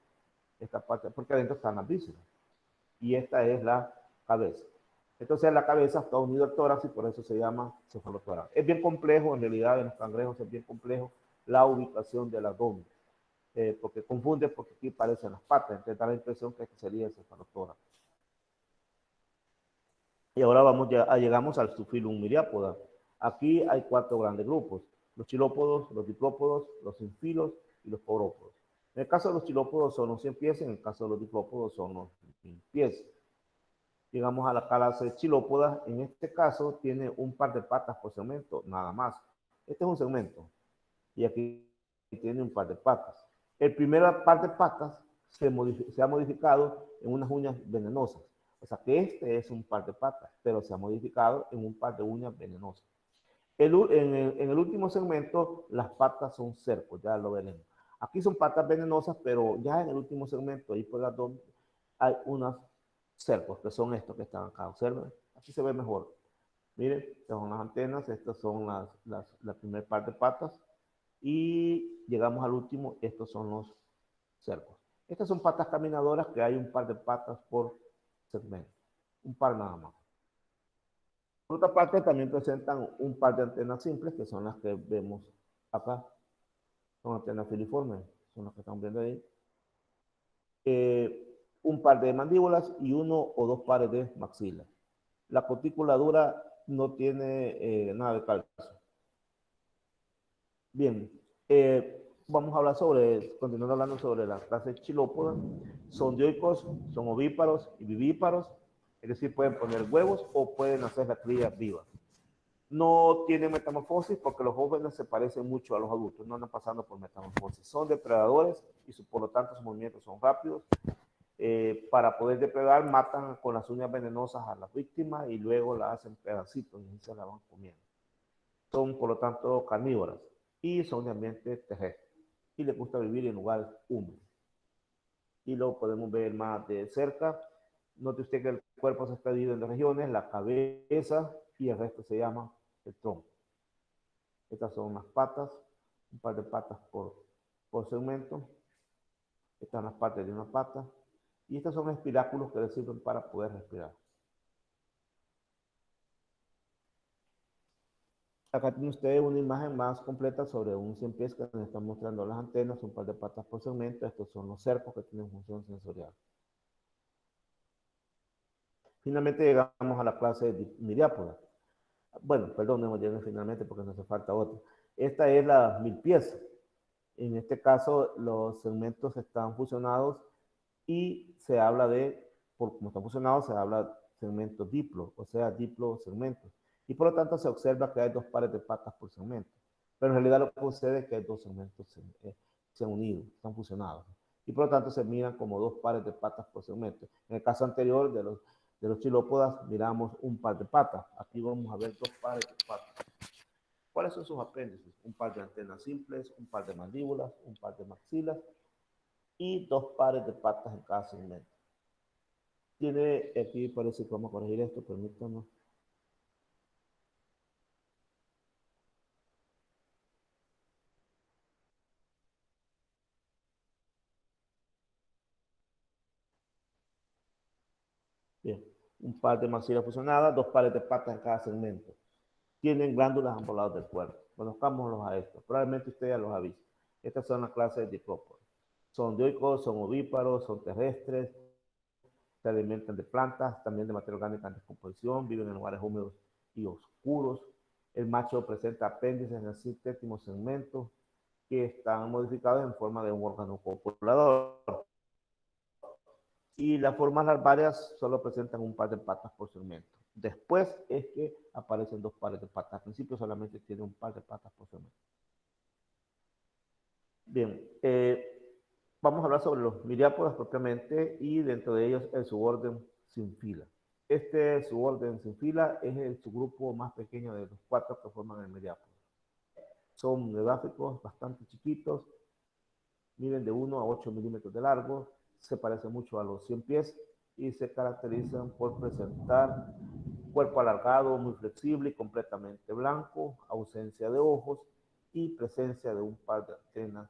Esta parte, porque adentro están las vísceras. Y esta es la cabeza. Entonces la cabeza está unida al tórax y por eso se llama cefalotórax. Es bien complejo, en realidad en los cangrejos es bien complejo la ubicación del abdomen. Porque confunde, porque aquí parecen las patas, entonces da la impresión que este sería el cefalotórax. Y ahora llegamos al Zoophilum myriapoda. Aquí hay 4 grandes grupos: los chilópodos, los diplópodos, los sinfilos y los paurópodos. En el caso de los chilópodos son los 100 pies, en el caso de los diplópodos son los 1000 pies. Llegamos a la clase chilópoda. En este caso tiene un par de patas por segmento, nada más. Este es un segmento y aquí tiene un par de patas. El primer par de patas se ha modificado en unas uñas venenosas. O sea que este es un par de patas, pero se ha modificado en un par de uñas venenosas. En el último segmento, las patas son cercos, ya lo veremos. Aquí son patas venenosas, pero ya en el último segmento, ahí por las dos, hay unas cercos, que son estos que están acá. Observen, aquí se ve mejor. Miren, estas son las antenas, estas son la primera parte de patas. Y llegamos al último, estos son los cercos. Estas son patas caminadoras, que hay un par de patas por segmento. Un par nada más. Por otra parte, también presentan un par de antenas simples, que son las que vemos acá. Son antenas filiformes, son las que están viendo ahí. Un par de mandíbulas y 1 o 2 pares de maxilas. La cutícula dura no tiene nada de calcio. Bien, vamos a hablar continuando hablando sobre las clases chilópodas. Son dioicos, son ovíparos y vivíparos, es decir, pueden poner huevos o pueden hacer la cría viva. No tienen metamorfosis porque los jóvenes se parecen mucho a los adultos, no andan pasando por metamorfosis. Son depredadores y por lo tanto sus movimientos son rápidos. Para poder depredar, matan con las uñas venenosas a las víctimas y luego la hacen pedacitos y se la van comiendo. Son por lo tanto carnívoras y son de ambiente terrestre y les gusta vivir en lugares húmedos. Y lo podemos ver más de cerca. Note usted que el cuerpo se está dividido en 2 regiones, la cabeza y el resto se llama el tronco. Estas son las patas, un par de patas por segmento. Estas son las partes de una pata. Y estos son espiráculos que les sirven para poder respirar. Acá tiene usted una imagen más completa sobre un 100 pies que nos están mostrando las antenas, un par de patas por segmento. Estos son los cercos que tienen función sensorial. Finalmente llegamos a la clase de myriápoda. Bueno, perdón, no llegué finalmente porque nos hace falta otra. Esta es la 1000 pies. En este caso, los segmentos están fusionados y se habla de, como están fusionados, se habla de segmentos diplo, o sea, diplo segmentos. y por lo tanto se observa que hay 2 pares de patas por segmento. Pero en realidad lo que sucede es que hay 2 segmentos se han unido, están fusionados. Y por lo tanto se miran como 2 pares de patas por segmento. En el caso anterior de los chilópodas miramos un par de patas. Aquí vamos a ver 2 pares de patas. ¿Cuáles son sus apéndices? Un par de antenas simples, un par de mandíbulas, un par de maxilas y 2 pares de patas en cada segmento. Tiene, aquí parece que vamos a corregir esto, permítanme. Bien, un par de maxilas fusionadas, 2 pares de patas en cada segmento. Tienen glándulas a ambos lados del cuerpo. Conozcámoslos a estos. Probablemente usted ya los ha visto. Estas son las clases de diprópodos. Son dioicos, son ovíparos, son terrestres, se alimentan de plantas, también de materia orgánica en descomposición, viven en lugares húmedos y oscuros. El macho presenta apéndices en el 7º segmento que están modificados en forma de un órgano copulador. Y las formas larvarias solo presentan un par de patas por segmento. Después es que aparecen 2 pares de patas. Al principio solamente tiene un par de patas por segmento. Bien, vamos a hablar sobre los miriápodos propiamente y dentro de ellos el suborden sin fila. Este suborden sin fila es el subgrupo más pequeño de los 4 que forman el miriápodo. Son edáficos bastante chiquitos, miden de 1 a 8 milímetros de largo, se parecen mucho a los 100 pies y se caracterizan por presentar cuerpo alargado, muy flexible y completamente blanco, ausencia de ojos y presencia de un par de antenas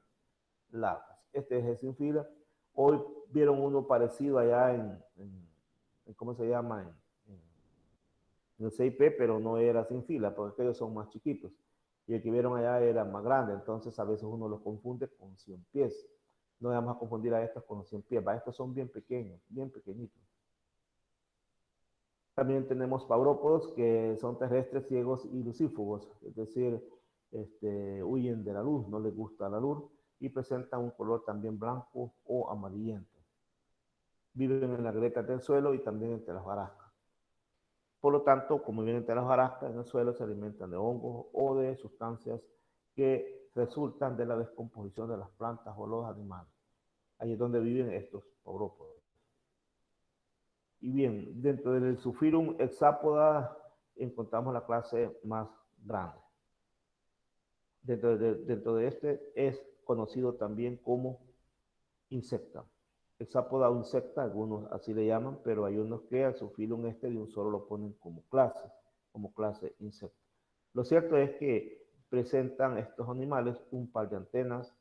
largas. Este es el sin fila. Hoy vieron uno parecido allá en ¿cómo se llama? En el CIP, pero no era sin fila, porque aquellos son más chiquitos. Y el que vieron allá era más grande, entonces a veces uno los confunde con 100 pies. No vamos a confundir a estos con los 100 pies, estos son bien pequeños, bien pequeñitos. También tenemos paurópodos que son terrestres, ciegos y lucífugos, es decir, huyen de la luz, no les gusta la luz y presentan un color también blanco o amarillento. Viven en las grietas del suelo y también entre las hojarascas. Por lo tanto, como viven entre las hojarascas en el suelo, se alimentan de hongos o de sustancias que resultan de la descomposición de las plantas o los animales. Ahí es donde viven estos paurópodos. Y bien, dentro del Zoophilum hexápoda encontramos la clase más grande. Dentro de este es conocido también como insecta. Hexápoda o insecta, algunos así le llaman, pero hay unos que al Zoophilum de un solo lo ponen como clase insecta. Lo cierto es que presentan estos animales un par de antenas,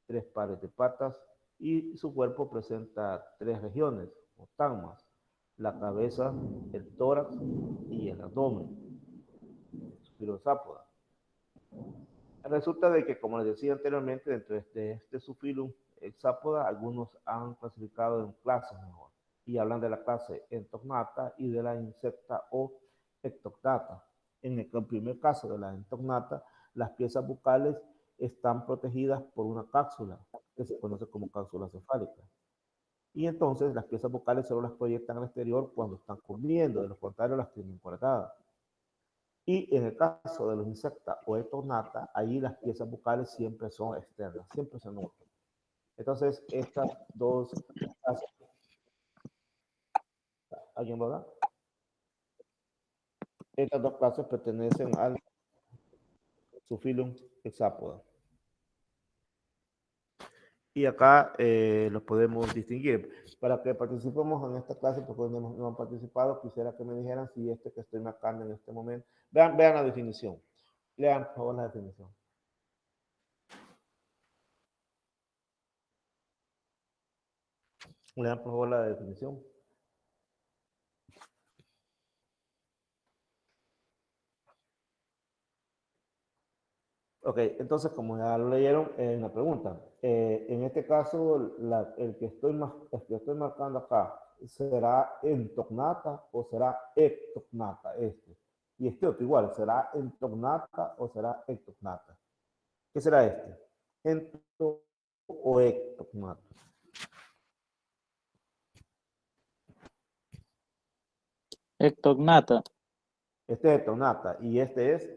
3 pares de patas y su cuerpo presenta 3 regiones o tagmas: la cabeza, el tórax y el abdomen. Zoophilum. Resulta de que, como les decía anteriormente, dentro de este Zoophilum hexápoda, algunos han clasificado en clases mejor. Y hablan de la clase Entognata y de la insecta o Ectognata. En el primer caso de la Entognata, las piezas bucales están protegidas por una cápsula, que se conoce como cápsula cefálica. Y entonces las piezas bucales solo las proyectan al exterior cuando están comiendo, de lo contrario las tienen guardadas. Y en el caso de los insecta o ectognata, ahí las piezas bucales siempre son externas, siempre se notan. Entonces, estas dos clases, ¿alguien lo da? Estas dos clases pertenecen al Zoophilum hexápoda. Y acá los podemos distinguir. Para que participemos en esta clase, porque no han participado, quisiera que me dijeran si este que estoy marcando en este momento. Vean la definición. Lean, por favor, la definición. Lean, por favor, la definición. Ok, entonces, como ya lo leyeron, una pregunta. En este caso, el que estoy marcando acá, ¿será entognata o será ectognata este? Y este otro igual, ¿será entognata o será ectognata? ¿Qué será este? ¿Ento o ectognata? Ectognata. Este es tonata y este es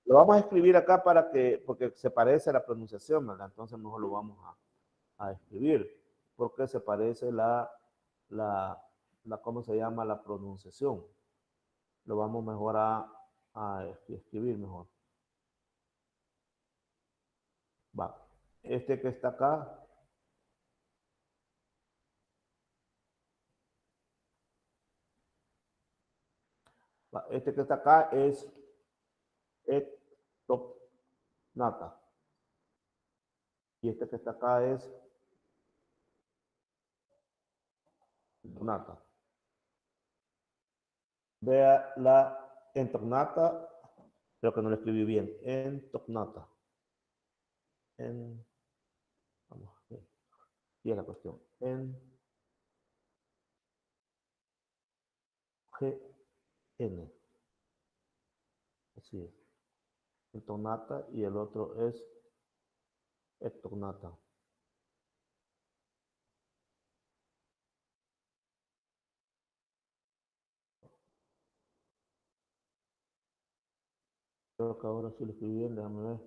lo vamos a escribir acá para que, porque se parece a la pronunciación, ¿verdad? Entonces mejor lo vamos a escribir, porque se parece ¿cómo se llama? La pronunciación. Lo vamos mejor a escribir mejor. Va. Este que está acá. Va. Este que está acá es nata. Y este que está acá es nata. Vea la entornata, creo que no lo escribí bien. Entornata. Vamos a ver. Y es la cuestión. GN. Así es. Entornata y el otro es ectornata. Creo que ahora sí lo escribí bien, déjame ver.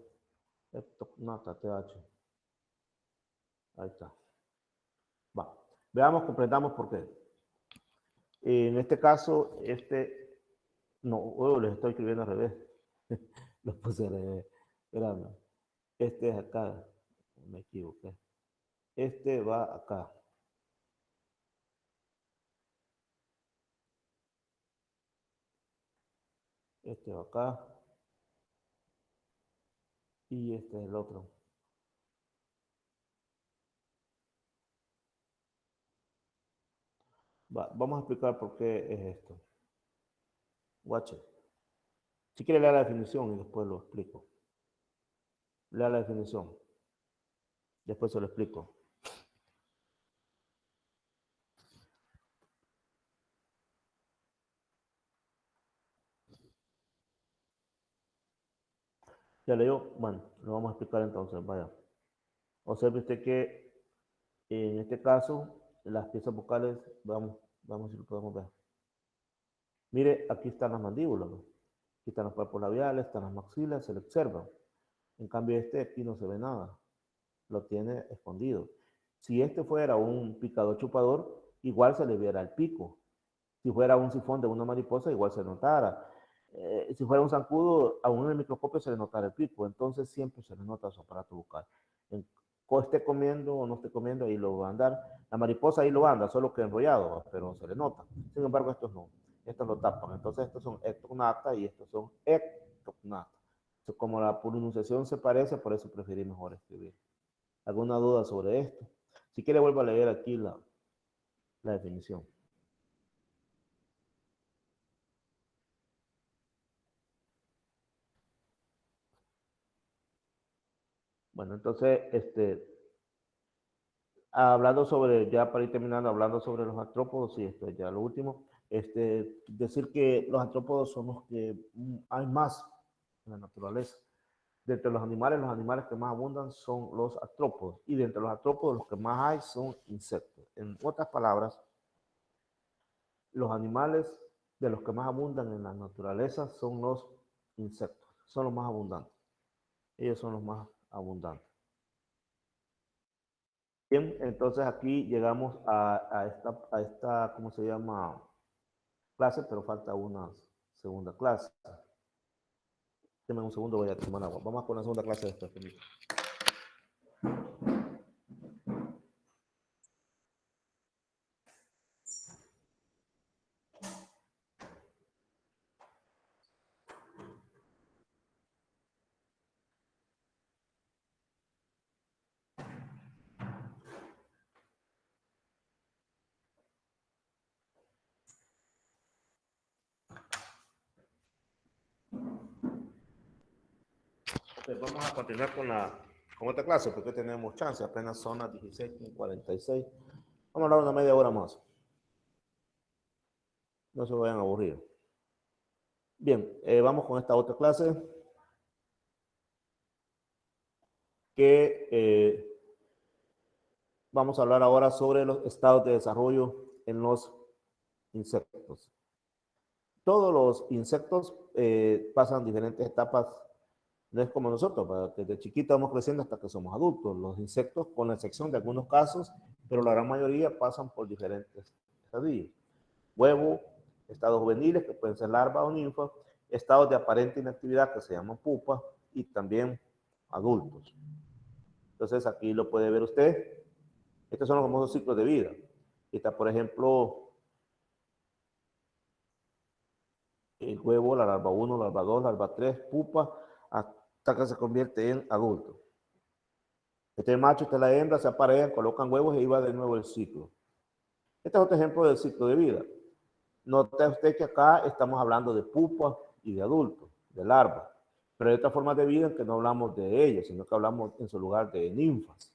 Ectornata, TH. Ahí está. Va. Veamos, comprendamos por qué. En este caso, no, les estoy escribiendo al revés. Lo puse al revés. Espérame. Este es acá. Me equivoqué. Este va acá. Este va acá. Y este es el otro. Vamos a explicar por qué es esto. Watch it. Si quiere leer la definición y después lo explico. Lea la definición. Después se lo explico. ¿Ya leyó? Bueno, lo vamos a explicar entonces. Vaya. Observe usted que en este caso, las piezas vocales, vamos si lo podemos ver. Mire, aquí están las mandíbulas, ¿no? Aquí están los cuerpos labiales, están las maxilas, se le observa. En cambio, aquí no se ve nada. Lo tiene escondido. Si este fuera un picador chupador, igual se le viera el pico. Si fuera un sifón de una mariposa, igual se notara. Si fuera un zancudo, aún en el microscopio se le notara el pico. Entonces siempre se le nota su aparato bucal. Esté comiendo o no esté comiendo, ahí lo va a andar. La mariposa ahí lo anda, solo que enrollado, pero se le nota. Sin embargo, estos no. Estos lo tapan. Entonces estos son ectonata y estos son ectonata. Como la pronunciación se parece, por eso preferí mejor escribir. ¿Alguna duda sobre esto? Si quiere, vuelvo a leer aquí la definición. Bueno, entonces, hablando sobre, ya para ir terminando, hablando sobre los artrópodos, y esto es ya lo último, decir que los artrópodos son los que hay más en la naturaleza. De entre los animales que más abundan son los artrópodos, y de entre los artrópodos los que más hay son insectos. En otras palabras, los animales de los que más abundan en la naturaleza son los insectos, son los más abundantes. Ellos son los más abundantes. Bien, entonces aquí llegamos a esta, ¿cómo se llama? Clase, pero falta una segunda clase. Deme un segundo, voy a tomar agua. Vamos con la segunda clase de esta. Okay, vamos a continuar con esta clase porque tenemos chance. Apenas son las 16:46. Vamos a hablar una media hora más. No se vayan a aburrir. Bien, vamos con esta otra clase que vamos a hablar ahora sobre los estados de desarrollo en los insectos. Todos los insectos pasan diferentes etapas, no es como nosotros, desde chiquitos vamos creciendo hasta que somos adultos. Los insectos, con la excepción de algunos casos, pero la gran mayoría pasan por diferentes estadios. Huevo, estados juveniles, que pueden ser larvas o ninfas, estados de aparente inactividad, que se llaman pupa, y también adultos. Entonces, aquí lo puede ver usted. Estos son los famosos ciclos de vida. Está, por ejemplo, el huevo, la larva 1, larva 2, larva 3, pupa, hasta que se convierte en adulto. Este es el macho, esta es la hembra, se aparean, colocan huevos y ahí va de nuevo el ciclo. Este es otro ejemplo del ciclo de vida. Nota usted que acá estamos hablando de pupa y de adulto, de larva. Pero hay otras formas de vida en que no hablamos de ellos, sino que hablamos en su lugar de ninfas.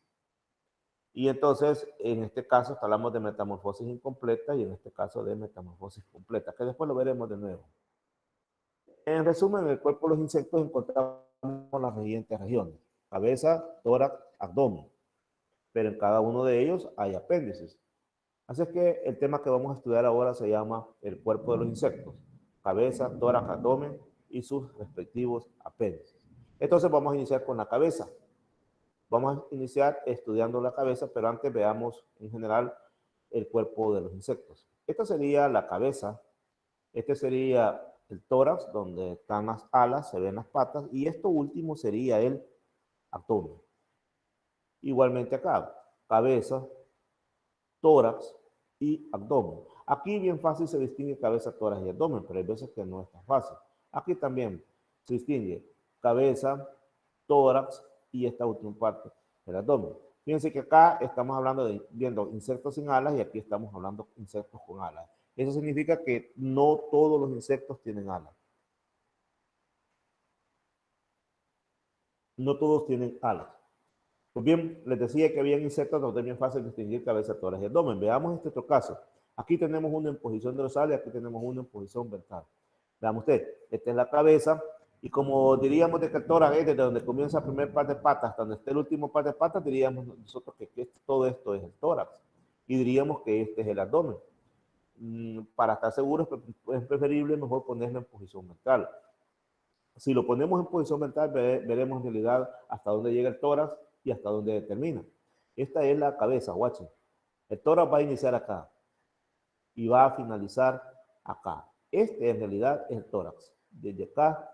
Y entonces, en este caso, hablamos de metamorfosis incompleta y en este caso de metamorfosis completa, que después lo veremos de nuevo. En resumen, en el cuerpo de los insectos encontramos las siguientes regiones: cabeza, tórax, abdomen. Pero en cada uno de ellos hay apéndices. Así es que el tema que vamos a estudiar ahora se llama el cuerpo de los insectos: cabeza, tórax, abdomen y sus respectivos apéndices. Entonces vamos a iniciar con la cabeza. Vamos a iniciar estudiando la cabeza, pero antes veamos en general el cuerpo de los insectos. Esta sería la cabeza, este sería el tórax, donde están las alas, se ven las patas, y esto último sería el abdomen. Igualmente acá, cabeza, tórax y abdomen. Aquí bien fácil se distingue cabeza, tórax y abdomen, pero hay veces que no es tan fácil. Aquí también se distingue cabeza, tórax y esta última parte, el abdomen. Fíjense que acá estamos hablando de viendo insectos sin alas y aquí estamos hablando de insectos con alas. Eso significa que no todos los insectos tienen alas. No todos tienen alas. Pues bien, les decía que había insectos donde es bien fácil distinguir cabeza, tórax y abdomen. Veamos este otro caso. Aquí tenemos uno en posición dorsal y aquí tenemos uno en posición ventral. Veamos usted, esta es la cabeza y como diríamos de que el tórax es desde donde comienza el primer par de patas hasta donde esté el último par de patas, diríamos nosotros que todo esto es el tórax y diríamos que este es el abdomen. Para estar seguros es preferible mejor ponerlo en posición ventral. Si lo ponemos en posición ventral veremos en realidad hasta dónde llega el tórax y hasta dónde termina. Esta es la cabeza, watchen. El tórax va a iniciar acá y va a finalizar acá. Este en realidad es el tórax, desde acá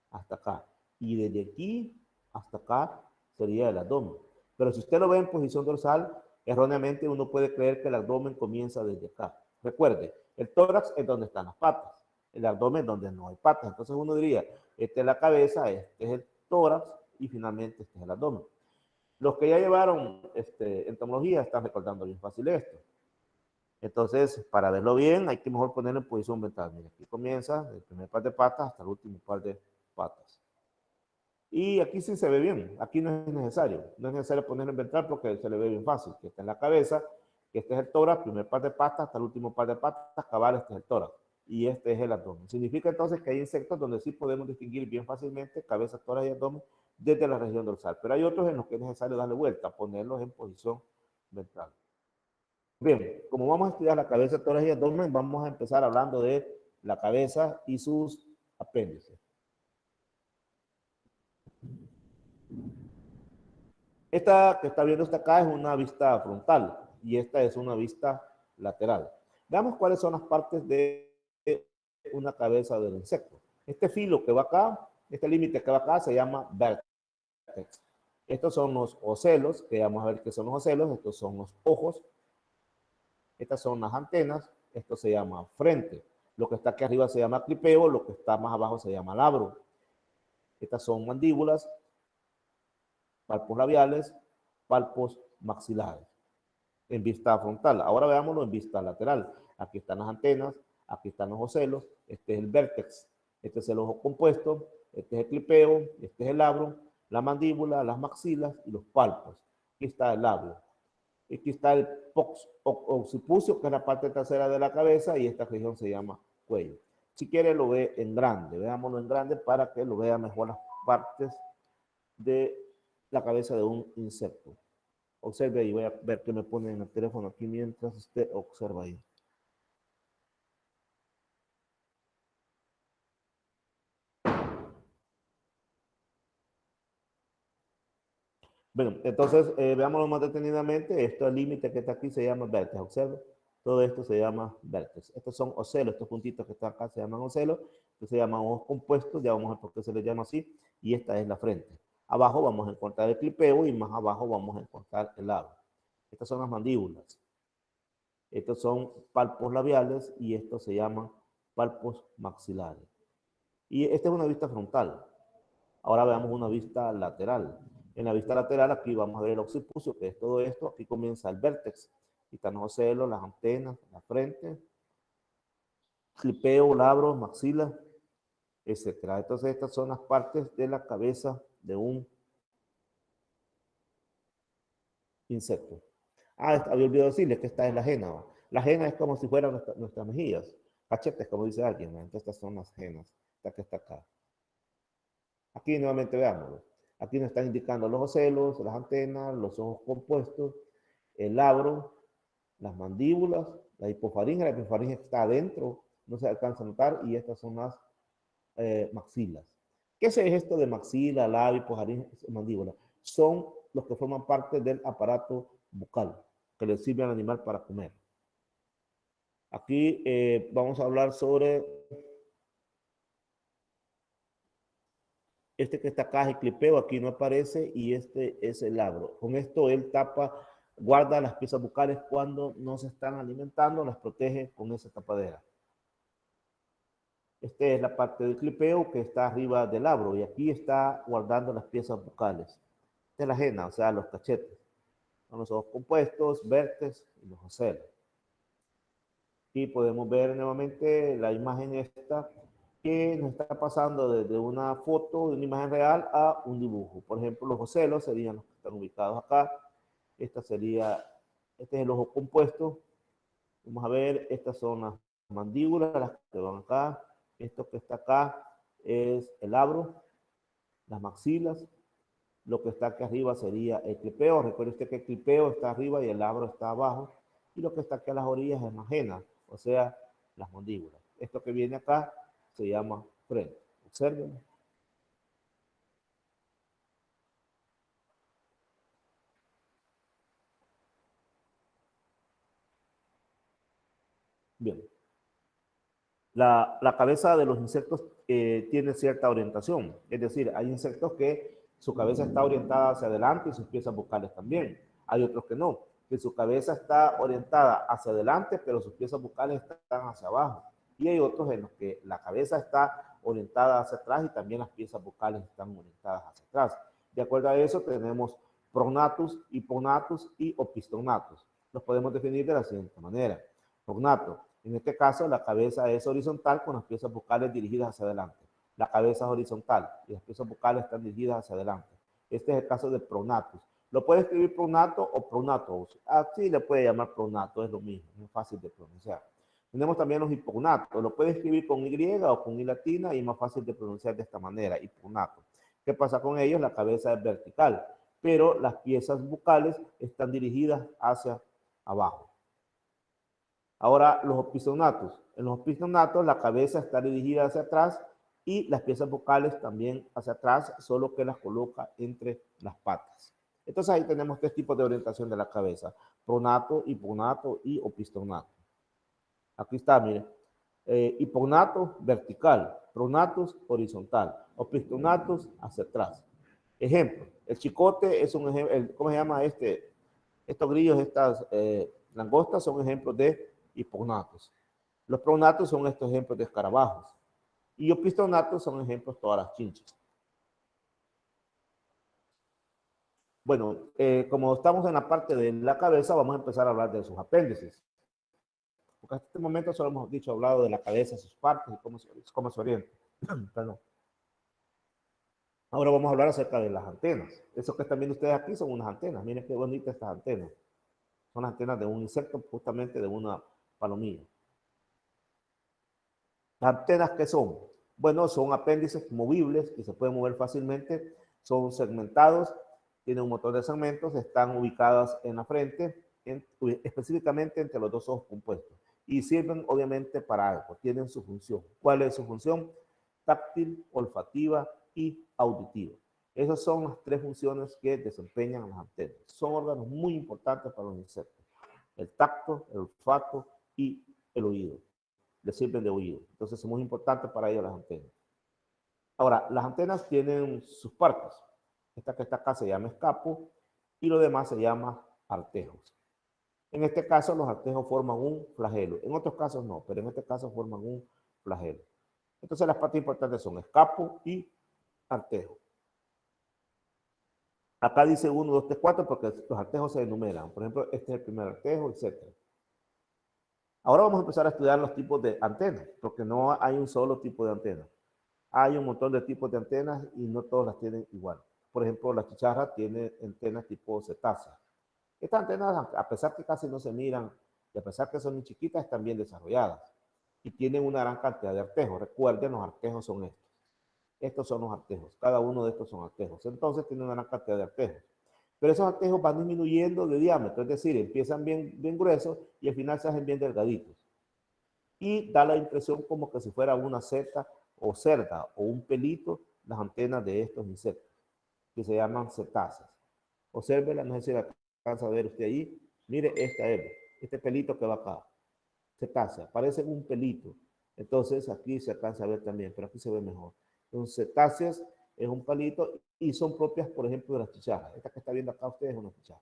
hasta acá. Y desde aquí hasta acá sería el abdomen. Pero si usted lo ve en posición dorsal, erróneamente uno puede creer que el abdomen comienza desde acá. Recuerde, el tórax es donde están las patas, el abdomen es donde no hay patas. Entonces uno diría, esta es la cabeza, este es el tórax y finalmente este es el abdomen. Los que ya llevaron entomología están recordando bien fácil esto. Entonces, para verlo bien, hay que mejor ponerlo en posición ventral. Mira, aquí comienza el primer par de patas hasta el último par de patas. Y aquí sí se ve bien. Aquí no es necesario. No es necesario ponerlo en ventral porque se le ve bien fácil. Que está en la cabeza, que este es el tórax, primer par de patas hasta el último par de patas, cabal, este es el tórax. Y este es el abdomen. Significa entonces que hay insectos donde sí podemos distinguir bien fácilmente cabeza, tórax y abdomen desde la región dorsal. Pero hay otros en los que es necesario darle vuelta, ponerlos en posición ventral. Bien, como vamos a estudiar la cabeza, tórax y abdomen, vamos a empezar hablando de la cabeza y sus apéndices. Esta que está viendo usted acá es una vista frontal y esta es una vista lateral. Veamos cuáles son las partes de una cabeza del insecto. Este filo que va acá, este límite que va acá se llama vértex. Estos son los ocelos, que vamos a ver qué son los ocelos. Estos son los ojos. Estas son las antenas. Esto se llama frente. Lo que está aquí arriba se llama clipeo. Lo que está más abajo se llama labro. Estas son mandíbulas, palpos labiales, palpos maxilares. En vista frontal. Ahora veámoslo en vista lateral. Aquí están las antenas. Aquí están los ocelos. Este es el vértex. Este es el ojo compuesto. Este es el clipeo. Este es el labro. La mandíbula, las maxilas y los palpos. Aquí está el labio. Aquí está el occipucio, que es la parte trasera de la cabeza, y esta región se llama cuello. Si quiere lo ve en grande, veámoslo en grande para que lo vea mejor las partes de la cabeza de un insecto. Observe ahí, voy a ver qué me pone en el teléfono aquí mientras usted observa ahí. Bueno, entonces veámoslo más detenidamente. Esto, el límite que está aquí se llama vértex. Observe, todo esto se llama vértex. Estos son ocelos, estos puntitos que están acá se llaman ocelos, que se llaman ojos compuestos, ya vamos a ver por qué se les llama así, y esta es la frente. Abajo vamos a encontrar el clipeo y más abajo vamos a encontrar el labio. Estas son las mandíbulas. Estos son palpos labiales y estos se llaman palpos maxilares. Y esta es una vista frontal. Ahora veamos una vista lateral. En la vista lateral aquí vamos a ver el occipucio, que es todo esto. Aquí comienza el vértex. Aquí están los ocelos, las antenas, la frente, clipeo, labro, maxila, etc. Entonces estas son las partes de la cabeza de un insecto. Había olvidado decirles que esta es la jena. ¿Va? La jena es como si fueran nuestras mejillas. Cachetes, como dice alguien. ¿Va? Entonces estas son las jenas. Esta que está acá. Aquí nuevamente veámoslo. Aquí nos están indicando los ocelos, las antenas, los ojos compuestos, el labro, las mandíbulas, la hipofaringe está adentro, no se alcanza a notar, y estas son las maxilas. ¿Qué es esto de maxila, labio, hipofaringe, mandíbula? Son los que forman parte del aparato bucal, que le sirve al animal para comer. Aquí vamos a hablar sobre este que está acá es el clipeo, aquí no aparece, y este es el labro. Con esto él guarda las piezas bucales cuando no se están alimentando, las protege con esa tapadera. Esta es la parte del clipeo que está arriba del labro, y aquí está guardando las piezas bucales. Esta es la jena, o sea, los cachetes. Son los ojos compuestos, vértex y los ocelos. Aquí podemos ver nuevamente la imagen esta, que nos está pasando desde una foto de una imagen real a un dibujo. Por ejemplo, los ocelos serían los que están ubicados acá. Este es el ojo compuesto. Vamos a ver, estas son las mandíbulas, las que van acá. Esto que está acá es el labro, las maxilas. Lo que está aquí arriba sería el clipeo. Recuerde usted que el clipeo está arriba y el labro está abajo. Y lo que está aquí a las orillas es la jena, o sea, las mandíbulas. Esto que viene acá se llama frente. Observen. Bien. La cabeza de los insectos tiene cierta orientación. Es decir, hay insectos que su cabeza está orientada hacia adelante y sus piezas bucales también. Hay otros que no, que su cabeza está orientada hacia adelante, pero sus piezas bucales están hacia abajo. Y hay otros en los que la cabeza está orientada hacia atrás y también las piezas bucales están orientadas hacia atrás. De acuerdo a eso tenemos prognathus, hipognathus y opistognathus. Los podemos definir de la siguiente manera. Prognato. En este caso, la cabeza es horizontal con las piezas bucales dirigidas hacia adelante. La cabeza es horizontal y las piezas bucales están dirigidas hacia adelante. Este es el caso de prognathus. Lo puede escribir prognato o prognathos. Así le puede llamar prognato, es lo mismo, es fácil de pronunciar. Tenemos también los hipognatos. Lo puede escribir con Y o con I latina y es más fácil de pronunciar de esta manera, hipognato. ¿Qué pasa con ellos? La cabeza es vertical, pero las piezas bucales están dirigidas hacia abajo. Ahora, los opistognatos. En los opistognatos, la cabeza está dirigida hacia atrás y las piezas bucales también hacia atrás, solo que las coloca entre las patas. Entonces, ahí tenemos tres tipos de orientación de la cabeza: prognato, hipognato y opistognato. Aquí está, miren. Hipognato, vertical. Prognatus, horizontal. Opistognatus, hacia atrás. Ejemplo, el chicote es un ejemplo. ¿Cómo se llama este? Estos grillos, estas langostas son ejemplos de hipognatos. Los prognatos son estos ejemplos de escarabajos. Y opistognatos son ejemplos de todas las chinchas. Bueno, como estamos en la parte de la cabeza, vamos a empezar a hablar de sus apéndices. Porque hasta este momento solo hemos hablado de la cabeza, sus partes y cómo se orienta. Perdón. Ahora vamos a hablar acerca de las antenas. Eso que están viendo ustedes aquí son unas antenas. Miren qué bonitas estas antenas. Son las antenas de un insecto, justamente de una palomilla. ¿Las antenas qué son? Bueno, son apéndices movibles que se pueden mover fácilmente. Son segmentados tienen un montón de segmentos, están ubicadas en la frente, específicamente entre los dos ojos compuestos, y sirven obviamente para algo, tienen su función. ¿Cuál es su función? Táctil, olfativa y auditiva. Esas son las tres funciones que desempeñan las antenas. Son órganos muy importantes para los insectos. El tacto, el olfato y el oído. Les sirven de oído. Entonces es muy importante para ellos las antenas. Ahora, las antenas tienen sus partes. Esta que está acá se llama escapo y lo demás se llama artejos. En este caso, los artejos forman un flagelo. En otros casos no, pero en este caso forman un flagelo. Entonces, las partes importantes son escapo y artejo. Acá dice 1, 2, 3, 4 porque los artejos se enumeran. Por ejemplo, este es el primer artejo, etc. Ahora vamos a empezar a estudiar los tipos de antenas, porque no hay un solo tipo de antena. Hay un montón de tipos de antenas y no todas las tienen igual. Por ejemplo, la chicharra tiene antenas tipo cetácea. Estas antenas, a pesar que casi no se miran y a pesar que son muy chiquitas, están bien desarrolladas y tienen una gran cantidad de artejos. Recuerden, los artejos son estos. Estos son los artejos. Cada uno de estos son artejos. Entonces, tienen una gran cantidad de artejos. Pero esos artejos van disminuyendo de diámetro, es decir, empiezan bien gruesos y al final se hacen bien delgaditos. Y da la impresión como que si fuera una seta o cerda o un pelito las antenas de estos insectos, que se llaman cetáceas. Obsérvela, no sé si la alcanza a ver usted ahí. Mire esta es, este pelito que va acá. Cetácea, parece un pelito. Entonces aquí se alcanza a ver también, pero aquí se ve mejor. Entonces cetáceas es un palito y son propias, por ejemplo, de las chicharras. Esta que está viendo acá usted es una chicharra.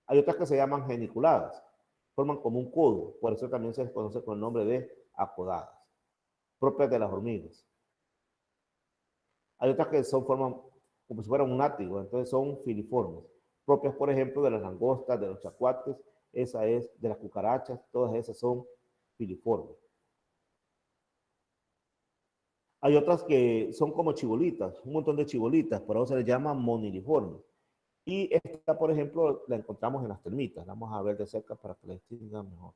Hay otras que se llaman geniculadas. Forman como un codo, por eso también se les conoce con el nombre de apodadas, propias de las hormigas. Hay otras que forman como si fueran un látigo, entonces son filiformes, propias, por ejemplo, de las langostas, de los chacuates, esa es de las cucarachas, todas esas son filiformes. Hay otras que son como chibolitas, un montón de chibolitas, por eso se les llama moniliformes. Y esta, por ejemplo, la encontramos en las termitas. La vamos a ver de cerca para que la distingan mejor.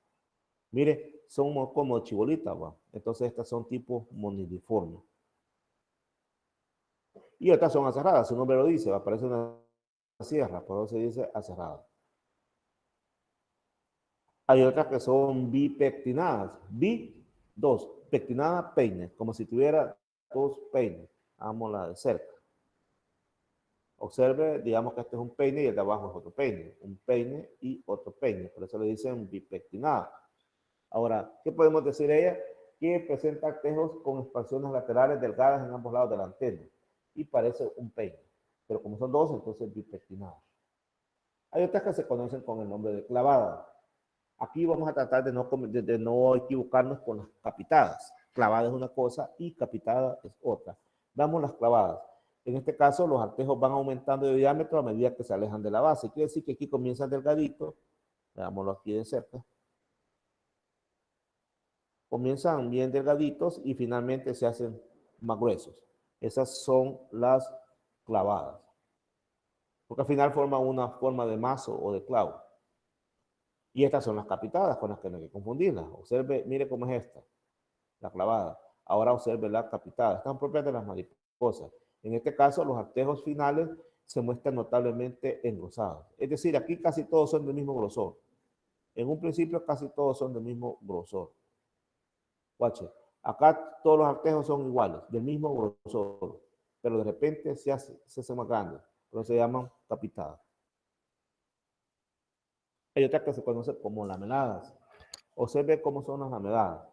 Mire, son como chibolitas, ¿va? Entonces estas son tipos moniliformes. Y otras son aserradas, su nombre lo dice, ¿va? Parece una sierra, por eso se dice aserrada. Hay otras que son bipectinadas. Dos, pectinada, peine, como si tuviera dos peines. Hagámosla de cerca. Observe, digamos que este es un peine y el de abajo es otro peine. Un peine y otro peine. Por eso le dicen bipectinada. Ahora, ¿qué podemos decir de ella? Que presenta artejos con expansiones laterales delgadas en ambos lados de la antena. Y parece un peine. Pero como son dos, entonces bipectinada. Hay otras que se conocen con el nombre de clavada. Aquí vamos a tratar de no equivocarnos con las capitadas. Clavada es una cosa y capitada es otra. Damos las clavadas. En este caso, los artejos van aumentando de diámetro a medida que se alejan de la base. Quiere decir que aquí comienzan delgaditos. Veámoslo aquí de cerca. Comienzan bien delgaditos y finalmente se hacen más gruesos. Esas son las clavadas. Porque al final forman una forma de mazo o de clavo. Y estas son las capitadas con las que no hay que confundirlas. Observe, mire cómo es esta, la clavada. Ahora observe la capitada. Están propias de las mariposas. En este caso, los artejos finales se muestran notablemente engrosados. Es decir, aquí casi todos son del mismo grosor. En un principio casi todos son del mismo grosor. Guache, acá todos los artejos son iguales, del mismo grosor. Pero de repente se hacen más grandes. Por eso se llaman capitadas. Hay otras que se conocen como lameladas. Observe cómo son las lameladas.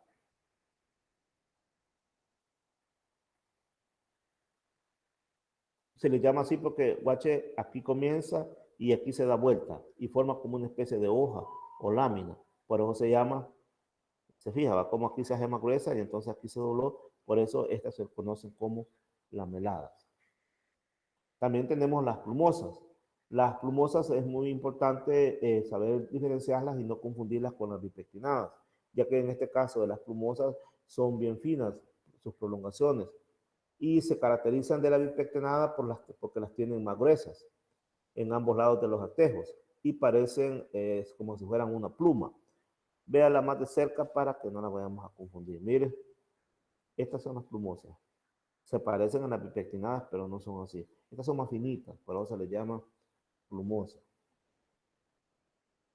Se les llama así porque, guache, aquí comienza y aquí se da vuelta y forma como una especie de hoja o lámina. Por eso se llama, se fija, ¿va? Como aquí se hace más gruesa y entonces aquí se dobló. Por eso estas se conocen como lameladas. También tenemos las plumosas. Las plumosas es muy importante saber diferenciarlas y no confundirlas con las bipectinadas, ya que en este caso de las plumosas son bien finas sus prolongaciones y se caracterizan de la bipectinada porque las tienen más gruesas en ambos lados de los artejos y parecen como si fueran una pluma. Véala más de cerca para que no las vayamos a confundir. Mire, estas son las plumosas. Se parecen a las bipectinadas, pero no son así. Estas son más finitas, por eso se les llama plumosas.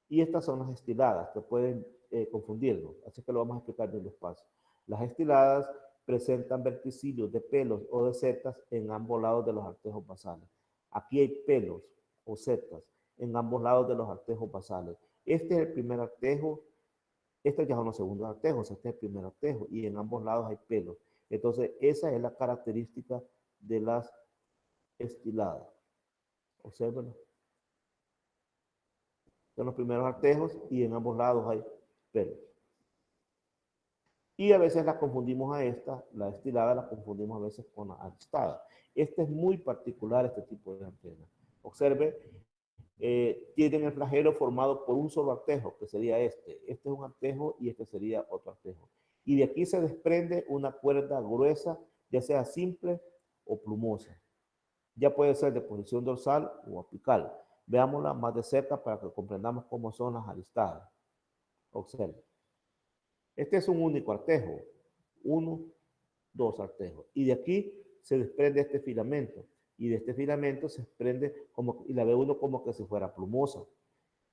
Y estas son las estiladas, que pueden confundirnos. Así que lo vamos a explicar bien despacio. Las estiladas presentan verticilios de pelos o de setas en ambos lados de los artejos basales. Aquí hay pelos o setas en ambos lados de los artejos basales. Este es el primer artejo, este ya son los segundos artejos, este es el primer artejo y en ambos lados hay pelos. Entonces, esa es la característica de las estiladas. Obsérvenlo. Son los primeros artejos y en ambos lados hay pelos. Y a veces la confundimos a esta, la estilada la confundimos a veces con la aristada. Este es muy particular, este tipo de antena. Observe, tienen el flagelo formado por un solo artejo, que sería este. Este es un artejo y este sería otro artejo. Y de aquí se desprende una cuerda gruesa, ya sea simple o plumosa. Ya puede ser de posición dorsal o apical. Veámosla más de cerca para que comprendamos cómo son las aristadas. Observe. Este es un único artejo. 1, 2 artejos. Y de aquí se desprende este filamento. Y de este filamento se desprende como, y la ve uno como que si fuera plumosa.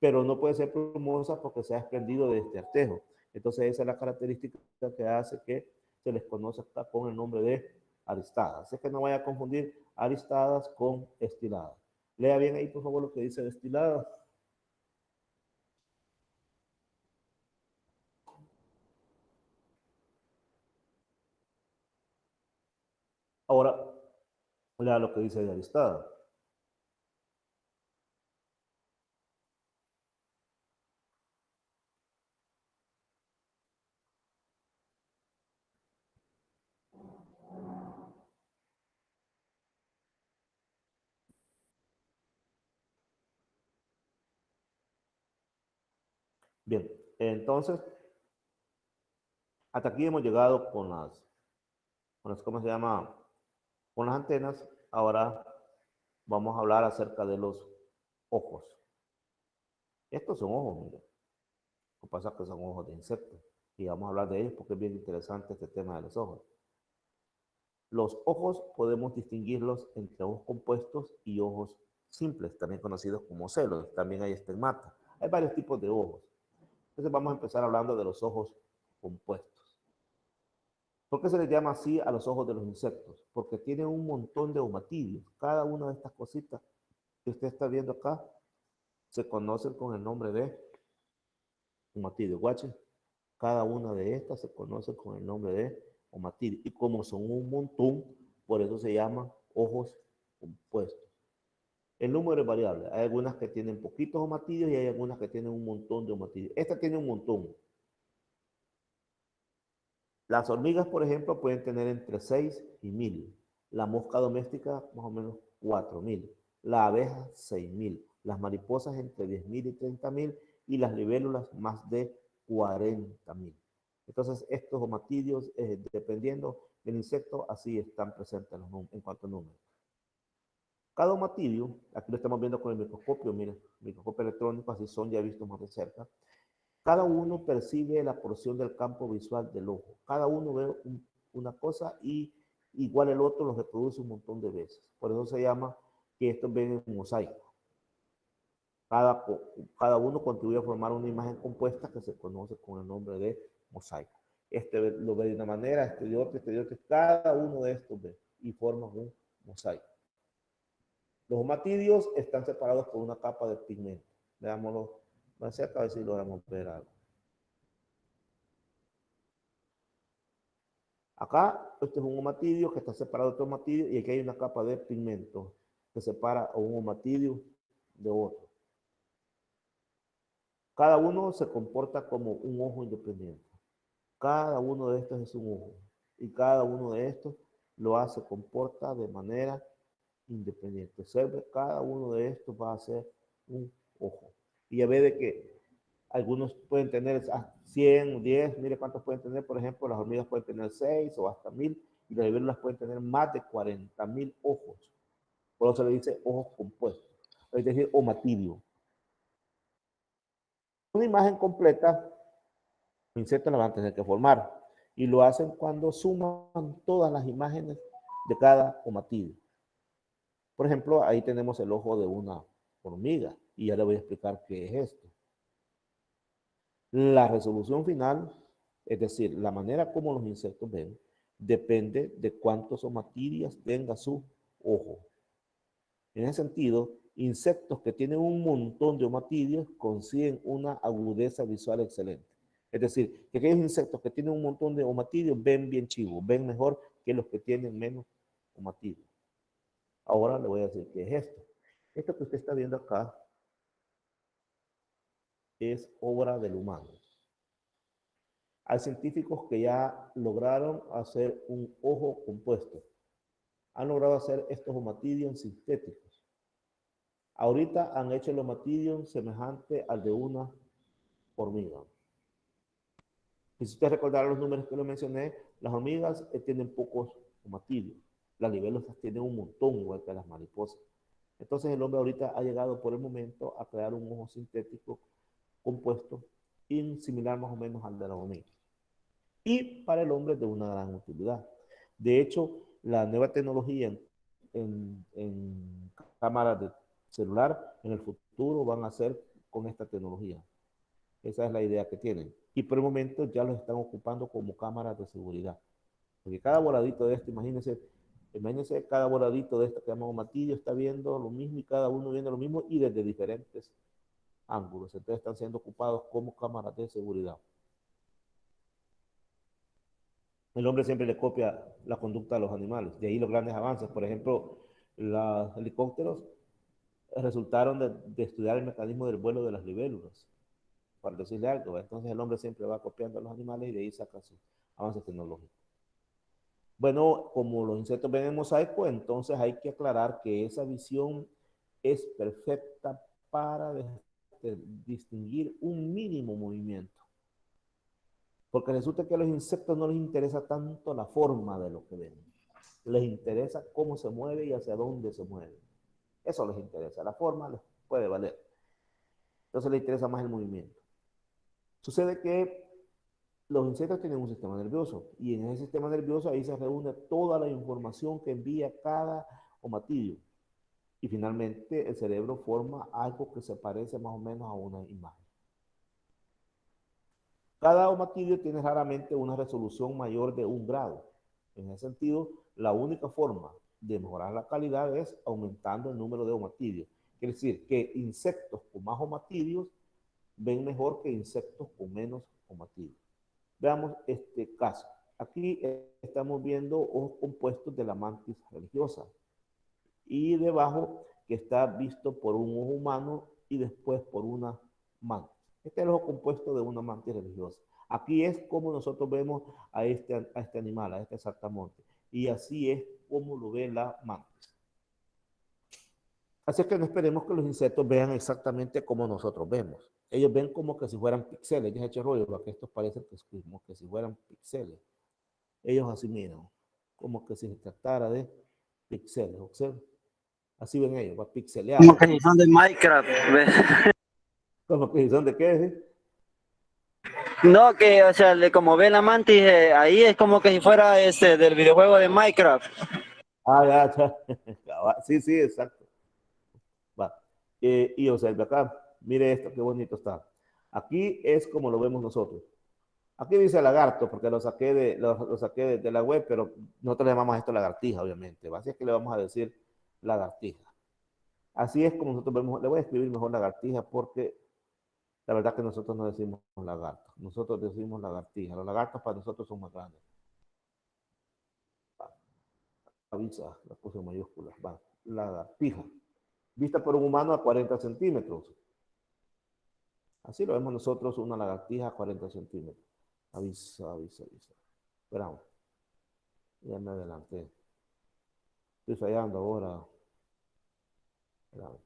Pero no puede ser plumosa porque se ha desprendido de este artejo. Entonces esa es la característica que hace que se les conozca con el nombre de aristadas. Así que no vaya a confundir aristadas con estiladas. Lea bien ahí, por favor, lo que dice destiladas. Ahora, lea lo que dice de aristada. Bien, entonces, hasta aquí hemos llegado con las, ¿cómo se llama? Con las antenas. Ahora vamos a hablar acerca de los ojos. Estos son ojos, miren. Lo que pasa es que son ojos de insectos. Y vamos a hablar de ellos porque es bien interesante este tema de los ojos. Los ojos podemos distinguirlos entre ojos compuestos y ojos simples, también conocidos como celos. También hay estigmata. Hay varios tipos de ojos. Entonces vamos a empezar hablando de los ojos compuestos. ¿Por qué se les llama así a los ojos de los insectos? Porque tienen un montón de omatidios. Cada una de estas cositas que usted está viendo acá se conocen con el nombre de omatidio. Guachen, cada una de estas se conoce con el nombre de omatidio. Y como son un montón, por eso se llaman ojos compuestos. El número es variable. Hay algunas que tienen poquitos omatidios y hay algunas que tienen un montón de omatidios. Esta tiene un montón. Las hormigas, por ejemplo, pueden tener entre 6 y 1000. La mosca doméstica, más o menos 4000. La abeja, 6000. Las mariposas, entre 10.000 y 30.000. Y las libélulas, más de 40.000. Entonces, estos omatidios, dependiendo del insecto, así están presentes en cuanto a números. Cada omatidio, aquí lo estamos viendo con el microscopio, miren, microscopio electrónico, así son ya vistos más de cerca. Cada uno percibe la porción del campo visual del ojo. Cada uno ve una cosa y igual el otro lo reproduce un montón de veces. Por eso se llama que estos ven en mosaico. Cada uno contribuye a formar una imagen compuesta que se conoce con el nombre de mosaico. Este lo ve de una manera, este de otra, este de otra. Cada uno de estos ve y forman un mosaico. Los omatidios están separados por una capa de pigmento. Veámoslo más cerca a ver si logramos ver algo. Acá, este es un omatidio que está separado de otro omatidio y aquí hay una capa de pigmento que separa a un omatidio de otro. Cada uno se comporta como un ojo independiente. Cada uno de estos es un ojo y cada uno de estos se comporta de manera independiente. Observe, cada uno de estos va a ser un ojo. Y ya ve de que algunos pueden tener 100, 10, mire cuántos pueden tener. Por ejemplo, las hormigas pueden tener 6 o hasta 1000 y las libélulas pueden tener más de 40.000 ojos. Por eso se le dice ojos compuestos, es decir, omatidio. Una imagen completa, los insectos la van a tener que formar y lo hacen cuando suman todas las imágenes de cada omatidio. Por ejemplo, ahí tenemos el ojo de una hormiga y ya le voy a explicar qué es esto. La resolución final, es decir, la manera como los insectos ven, depende de cuántos omatidios tenga su ojo. En ese sentido, insectos que tienen un montón de omatidios consiguen una agudeza visual excelente. Es decir, que aquellos insectos que tienen un montón de omatidios ven bien chivo, ven mejor que los que tienen menos omatidios. Ahora le voy a decir qué es esto. Esto que usted está viendo acá es obra del humano. Hay científicos que ya lograron hacer un ojo compuesto. Han logrado hacer estos omatidios sintéticos. Ahorita han hecho el omatidium semejante al de una hormiga. Y si ustedes recordarán los números que les mencioné, las hormigas tienen pocos omatidios. Las libélulas tienen un montón, igual que las mariposas. Entonces el hombre ahorita ha llegado por el momento a crear un ojo sintético compuesto y similar más o menos al de la hormiga. Y para el hombre de una gran utilidad. De hecho, la nueva tecnología en cámaras de celular en el futuro van a ser con esta tecnología. Esa es la idea que tienen. Y por el momento ya los están ocupando como cámaras de seguridad. Porque cada voladito de esto, imagínense cada voladito de esto que llamamos matillo está viendo lo mismo y cada uno viendo lo mismo y desde diferentes ángulos. Entonces están siendo ocupados como cámaras de seguridad. El hombre siempre le copia la conducta de los animales. De ahí los grandes avances. Por ejemplo, los helicópteros resultaron de estudiar el mecanismo del vuelo de las libélulas, para decirle algo. Entonces el hombre siempre va copiando a los animales y de ahí saca sus avances tecnológicos. Bueno, como los insectos ven en mosaico, entonces hay que aclarar que esa visión es perfecta para distinguir un mínimo movimiento. Porque resulta que a los insectos no les interesa tanto la forma de lo que ven. Les interesa cómo se mueve y hacia dónde se mueve. Eso les interesa. La forma les puede valer. Entonces les interesa más el movimiento. Sucede que los insectos tienen un sistema nervioso y en ese sistema nervioso ahí se reúne toda la información que envía cada omatidio. Y finalmente el cerebro forma algo que se parece más o menos a una imagen. Cada omatidio tiene raramente una resolución mayor de 1 grado. En ese sentido, la única forma de mejorar la calidad es aumentando el número de omatidios. Quiere decir que insectos con más omatidios ven mejor que insectos con menos omatidios. Veamos este caso. Aquí estamos viendo ojos compuestos de la mantis religiosa. Y debajo que está visto por un ojo humano y después por una mantis. Este es el ojo compuesto de una mantis religiosa. Aquí es como nosotros vemos a este animal, a este saltamonte. Y así es como lo ve la mantis. Así que no esperemos que los insectos vean exactamente como nosotros vemos. Ellos ven como que si fueran píxeles. Yo he hecho rollo, porque estos parecen como que si fueran píxeles. Ellos así miran, como que si se tratara de píxeles. Observen. Así ven ellos, va pixeleado. Como que si son de Minecraft. ¿Cómo que si son de qué? No, que, o sea, como ve la mantis, ahí es como que si fuera del videojuego de Minecraft. Ah, ya. Sí, sí, exacto. Va. Y observe acá, mire esto, qué bonito está. Aquí es como lo vemos nosotros. Aquí dice lagarto, porque lo saqué de la web, pero nosotros le llamamos a esto lagartija, obviamente. Así es que le vamos a decir lagartija. Así es como nosotros vemos. Le voy a escribir mejor lagartija porque la verdad que nosotros no decimos lagarto. Nosotros decimos lagartija. Los lagartos para nosotros son más grandes. Avisa, la puse en mayúsculas. Va, lagartija. Vista por un humano a 40 centímetros. Así lo vemos nosotros, una lagartija a 40 centímetros. Avisa. Esperamos. Ya me adelanté. Estoy fallando ahora. Esperamos.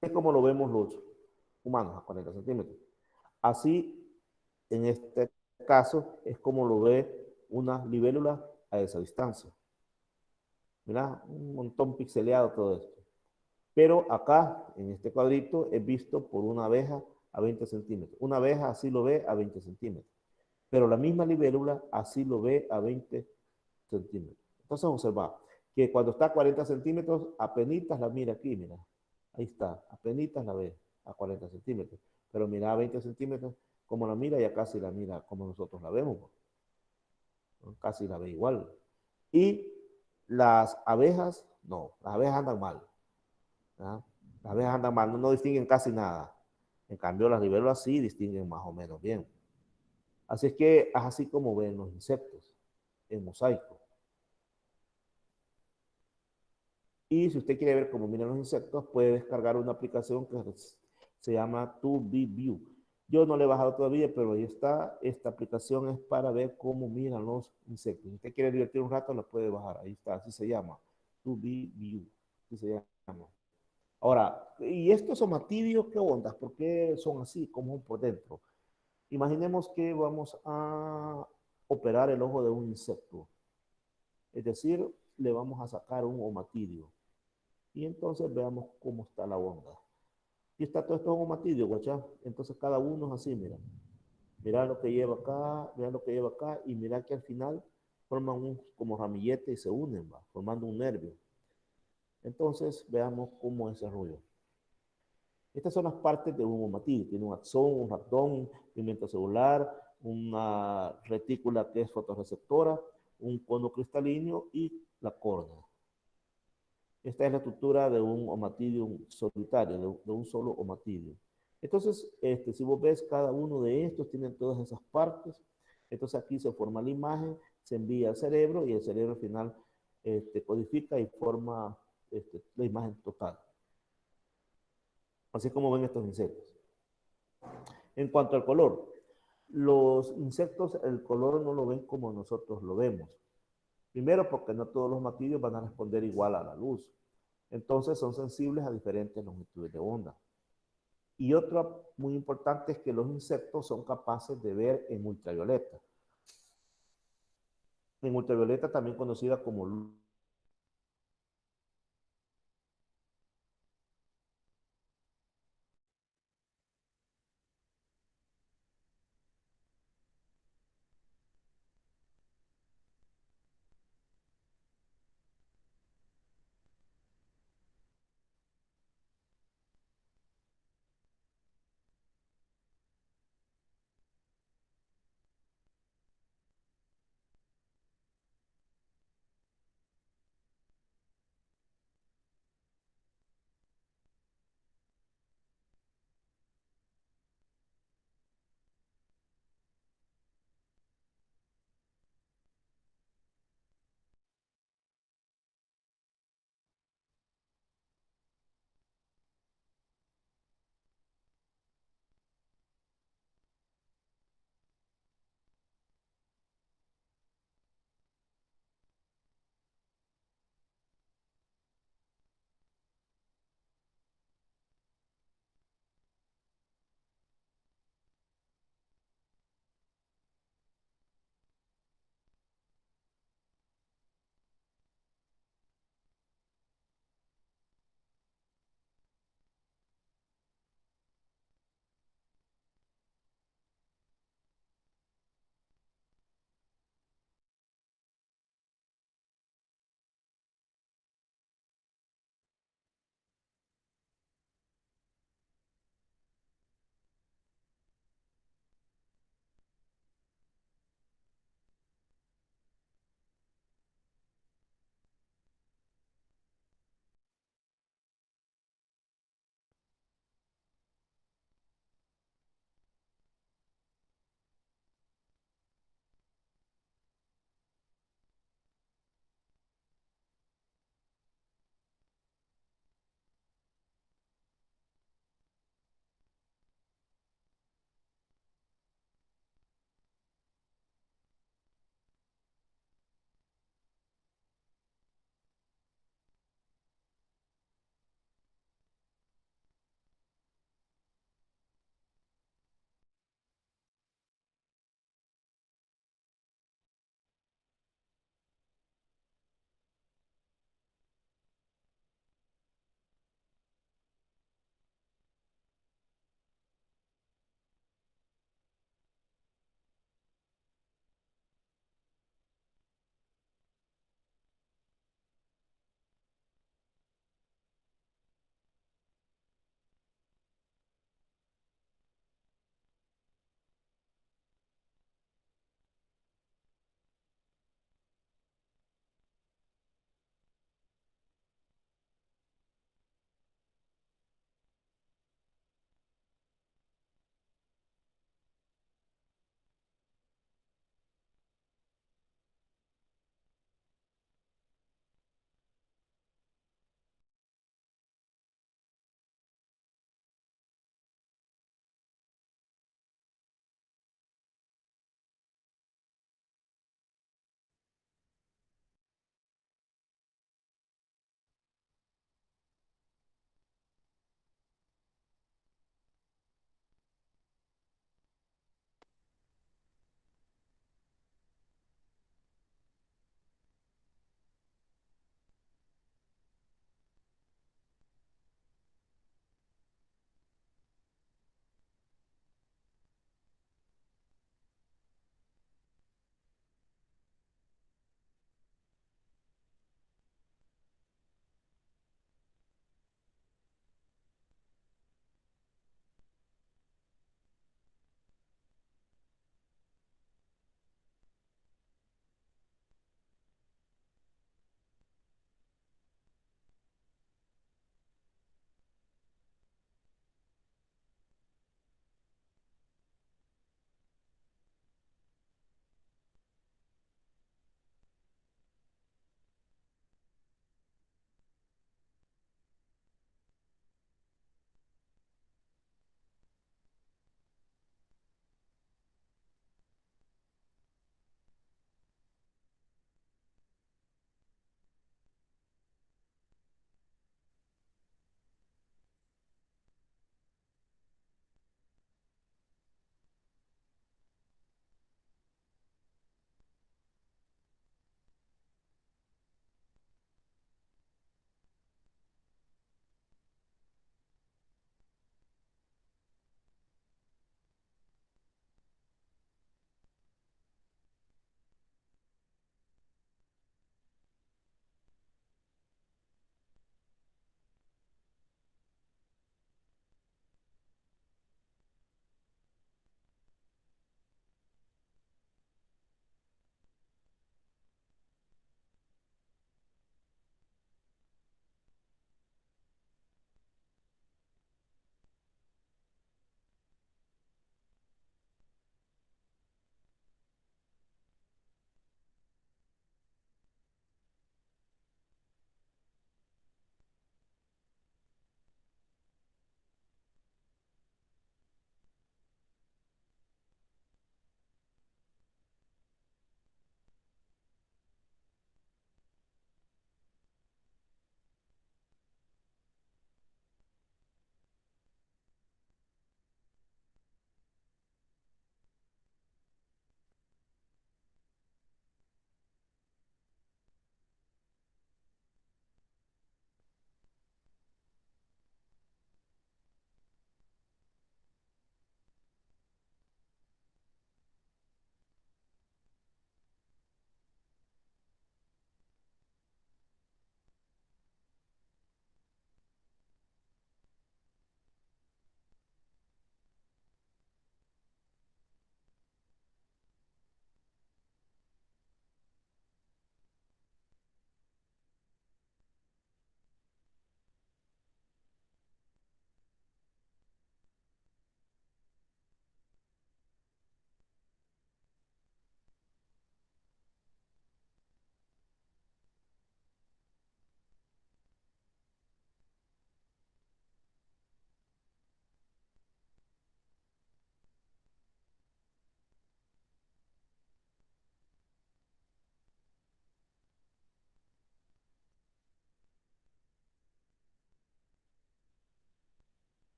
Es como lo vemos los humanos a 40 centímetros. Así, en este caso, es como lo ve una libélula a esa distancia. Mirá, un montón pixeleado todo esto. Pero acá, en este cuadrito, es visto por una abeja a 20 centímetros. Una abeja así lo ve a 20 centímetros. pero la misma libélula así lo ve a 20 centímetros. Entonces observa que cuando está a 40 centímetros, apenitas la mira aquí, mira. Ahí está, apenitas la ve a 40 centímetros. Pero mira a 20 centímetros, como la mira, ya casi la mira como nosotros la vemos. Casi la ve igual. Y las abejas, no, las abejas andan mal. ¿Ah? Las abejas andan mal, no distinguen casi nada. En cambio, las libélulas sí distinguen más o menos bien. Así es que es así como ven los insectos en mosaico. Y si usted quiere ver cómo miran los insectos, puede descargar una aplicación que se llama 2BView. Yo no le he bajado todavía, pero ahí está. Esta aplicación es para ver cómo miran los insectos. Si usted quiere divertir un rato, lo puede bajar. Ahí está, así se llama. 2BView. Así se llama. Ahora, ¿y estos somatidios qué ondas? ¿Por qué son así? ¿Cómo son por dentro? Imaginemos que vamos a operar el ojo de un insecto. Es decir, le vamos a sacar un omatidio. Y entonces veamos cómo está la onda. Aquí está todo esto omatidio, guachá. Entonces cada uno es así, mira. Mira lo que lleva acá, mira lo que lleva acá, y mira que al final forman un como ramillete y se unen, va, formando un nervio. Entonces veamos cómo es ese rollo. Estas son las partes de un omatidio. Tiene un axón, un raptón, pigmento celular, una retícula que es fotorreceptora, un cono cristalino y la córnea. Esta es la estructura de un omatidium solitario, de un solo omatidio. Entonces, si vos ves, cada uno de estos tiene todas esas partes. Entonces aquí se forma la imagen, se envía al cerebro y el cerebro al final codifica y forma la imagen total. Así es como ven estos insectos. En cuanto al color, los insectos el color no lo ven como nosotros lo vemos. Primero porque no todos los omatidios van a responder igual a la luz. Entonces son sensibles a diferentes longitudes de onda. Y otra muy importante es que los insectos son capaces de ver en ultravioleta. En ultravioleta también conocida como luz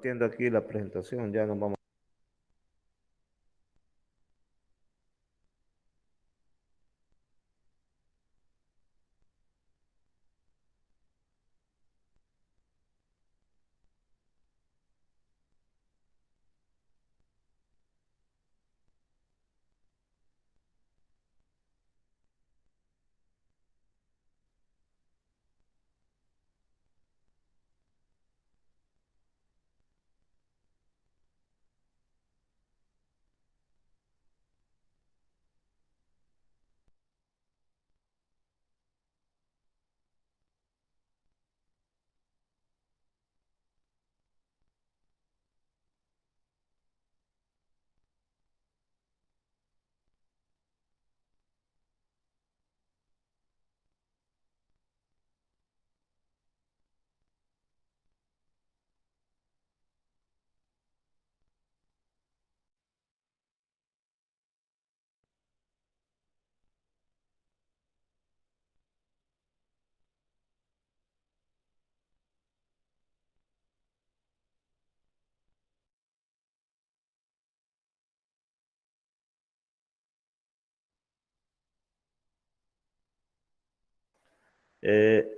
compartiendo aquí la presentación, ya nos vamos.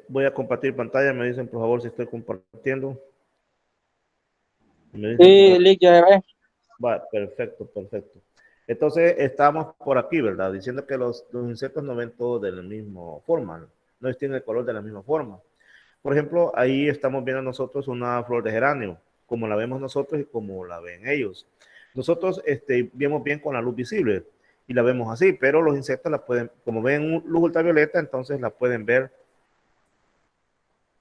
Voy a compartir pantalla, me dicen por favor si estoy compartiendo. Me dicen, Sí, Lick, ya ve. va, perfecto, perfecto. Entonces estamos por aquí, ¿verdad? Diciendo que los insectos no ven todos de la misma forma, no tienen el color de la misma forma. Por ejemplo, ahí estamos viendo nosotros una flor de geranio, como la vemos nosotros y como la ven ellos. Nosotros vemos bien con la luz visible y la vemos así, pero los insectos la pueden, como ven luz ultravioleta, entonces la pueden ver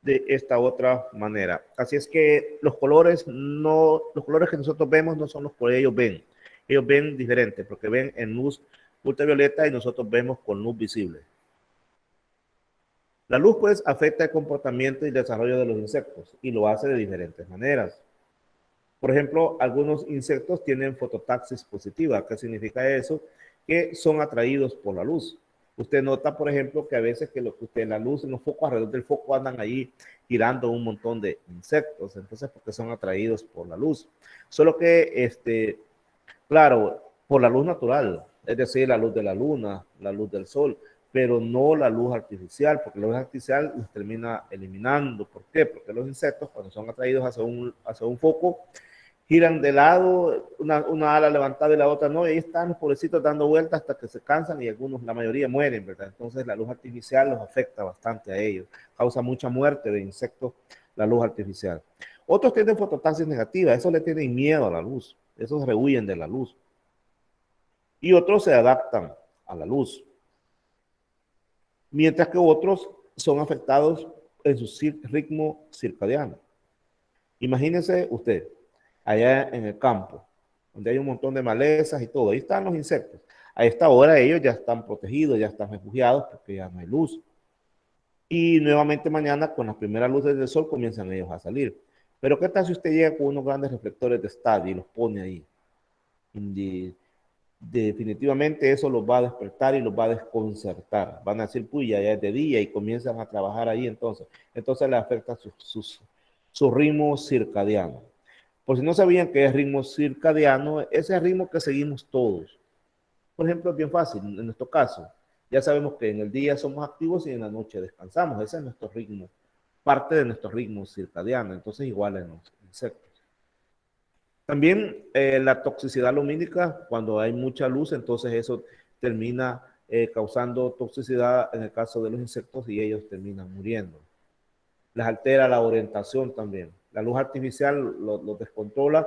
de esta otra manera. Así es que los colores que nosotros vemos no son los que ellos ven. Ellos ven diferente porque ven en luz ultravioleta y nosotros vemos con luz visible. La luz pues afecta el comportamiento y el desarrollo de los insectos y lo hace de diferentes maneras. Por ejemplo, algunos insectos tienen fototaxis positiva. ¿Qué significa eso? Que son atraídos por la luz. Usted nota, por ejemplo, que a veces que la luz en los focos, alrededor del foco andan ahí girando un montón de insectos, entonces porque son atraídos por la luz. Solo que, claro, por la luz natural, es decir, la luz de la luna, la luz del sol, pero no la luz artificial, porque la luz artificial los termina eliminando. ¿Por qué? Porque los insectos, cuando son atraídos hacia un foco, giran de lado, una ala levantada y la otra no, y ahí están los pobrecitos dando vueltas hasta que se cansan y algunos, la mayoría mueren, ¿verdad? Entonces la luz artificial los afecta bastante a ellos, causa mucha muerte de insectos la luz artificial. Otros tienen fototaxis negativa, esos le tienen miedo a la luz, esos rehuyen de la luz. Y otros se adaptan a la luz. Mientras que otros son afectados en su ritmo circadiano. Imagínense usted, allá en el campo, donde hay un montón de malezas y todo, ahí están los insectos. A esta hora ellos ya están protegidos, ya están refugiados porque ya no hay luz. Y nuevamente mañana con las primeras luces del sol comienzan ellos a salir. Pero ¿qué tal si usted llega con unos grandes reflectores de estadio y los pone ahí? Definitivamente eso los va a despertar y los va a desconcertar. Van a decir, puy, ya es de día y comienzan a trabajar ahí entonces. Entonces le afecta su ritmo circadiano. Por si no sabían qué es ritmo circadiano, ese ritmo que seguimos todos. Por ejemplo, es bien fácil, en nuestro caso, ya sabemos que en el día somos activos y en la noche descansamos. Ese es nuestro ritmo, parte de nuestro ritmo circadiano. Entonces, igual en los insectos. También la toxicidad lumínica, cuando hay mucha luz, entonces eso termina causando toxicidad en el caso de los insectos y ellos terminan muriendo. Les altera la orientación también. La luz artificial lo descontrola,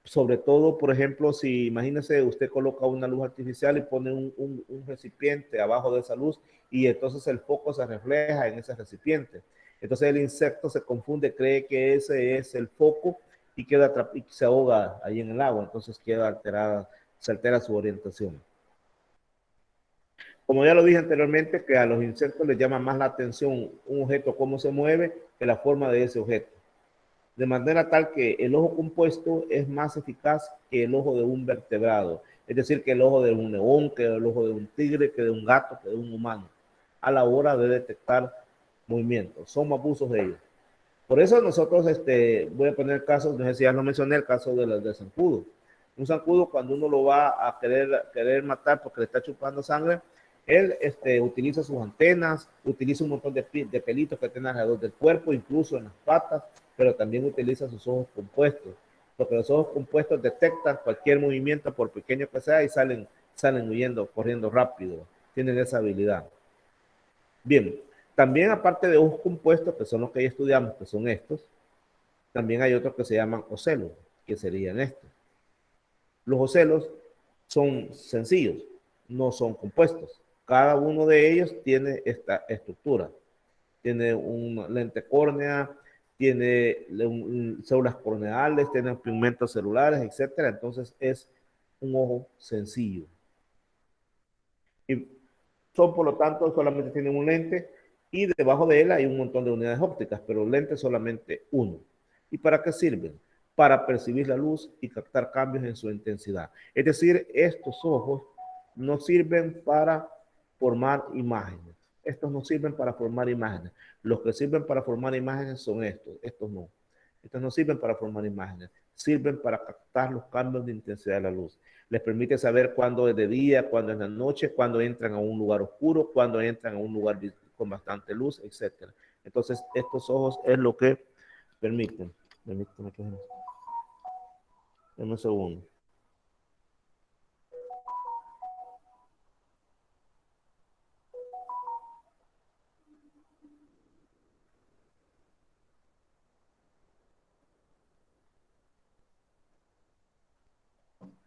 sobre todo, por ejemplo, si imagínese usted coloca una luz artificial y pone un recipiente abajo de esa luz y entonces el foco se refleja en ese recipiente. Entonces el insecto se confunde, cree que ese es el foco y y se ahoga ahí en el agua, entonces queda alterada, se altera su orientación. Como ya lo dije anteriormente, que a los insectos les llama más la atención un objeto, cómo se mueve, que la forma de ese objeto. De manera tal que el ojo compuesto es más eficaz que el ojo de un vertebrado. Es decir, que el ojo de un león, que el ojo de un tigre, que de un gato, que de un humano. A la hora de detectar movimientos. Son abusos de ellos. Por eso nosotros, voy a poner casos, no sé si ya lo mencioné, el caso de zancudo. Un zancudo, cuando uno lo va a querer matar porque le está chupando sangre, él utiliza sus antenas, utiliza un montón de pelitos que tiene alrededor del cuerpo, incluso en las patas, pero también utiliza sus ojos compuestos, porque los ojos compuestos detectan cualquier movimiento, por pequeño que sea, y salen huyendo, corriendo rápido. Tienen esa habilidad. Bien, también aparte de ojos compuestos, que son los que ya estudiamos, que son estos, también hay otros que se llaman ocelos, que serían estos. Los ocelos son sencillos, no son compuestos. Cada uno de ellos tiene esta estructura. Tiene una lente córnea, tiene células corneales, tiene pigmentos celulares, etc. Entonces es un ojo sencillo. Y son, por lo tanto, solamente tienen un lente y debajo de él hay un montón de unidades ópticas, pero lente solamente uno. ¿Y para qué sirven? Para percibir la luz y captar cambios en su intensidad. Es decir, estos ojos no sirven para formar imágenes. Estos no sirven para formar imágenes. Los que sirven para formar imágenes son estos. Estos no. Estos no sirven para formar imágenes. Sirven para captar los cambios de intensidad de la luz. Les permite saber cuándo es de día, cuándo es de noche, cuándo entran a un lugar oscuro, cuándo entran a un lugar con bastante luz, etc. Entonces, estos ojos es lo que permiten. Permíteme que un segundo.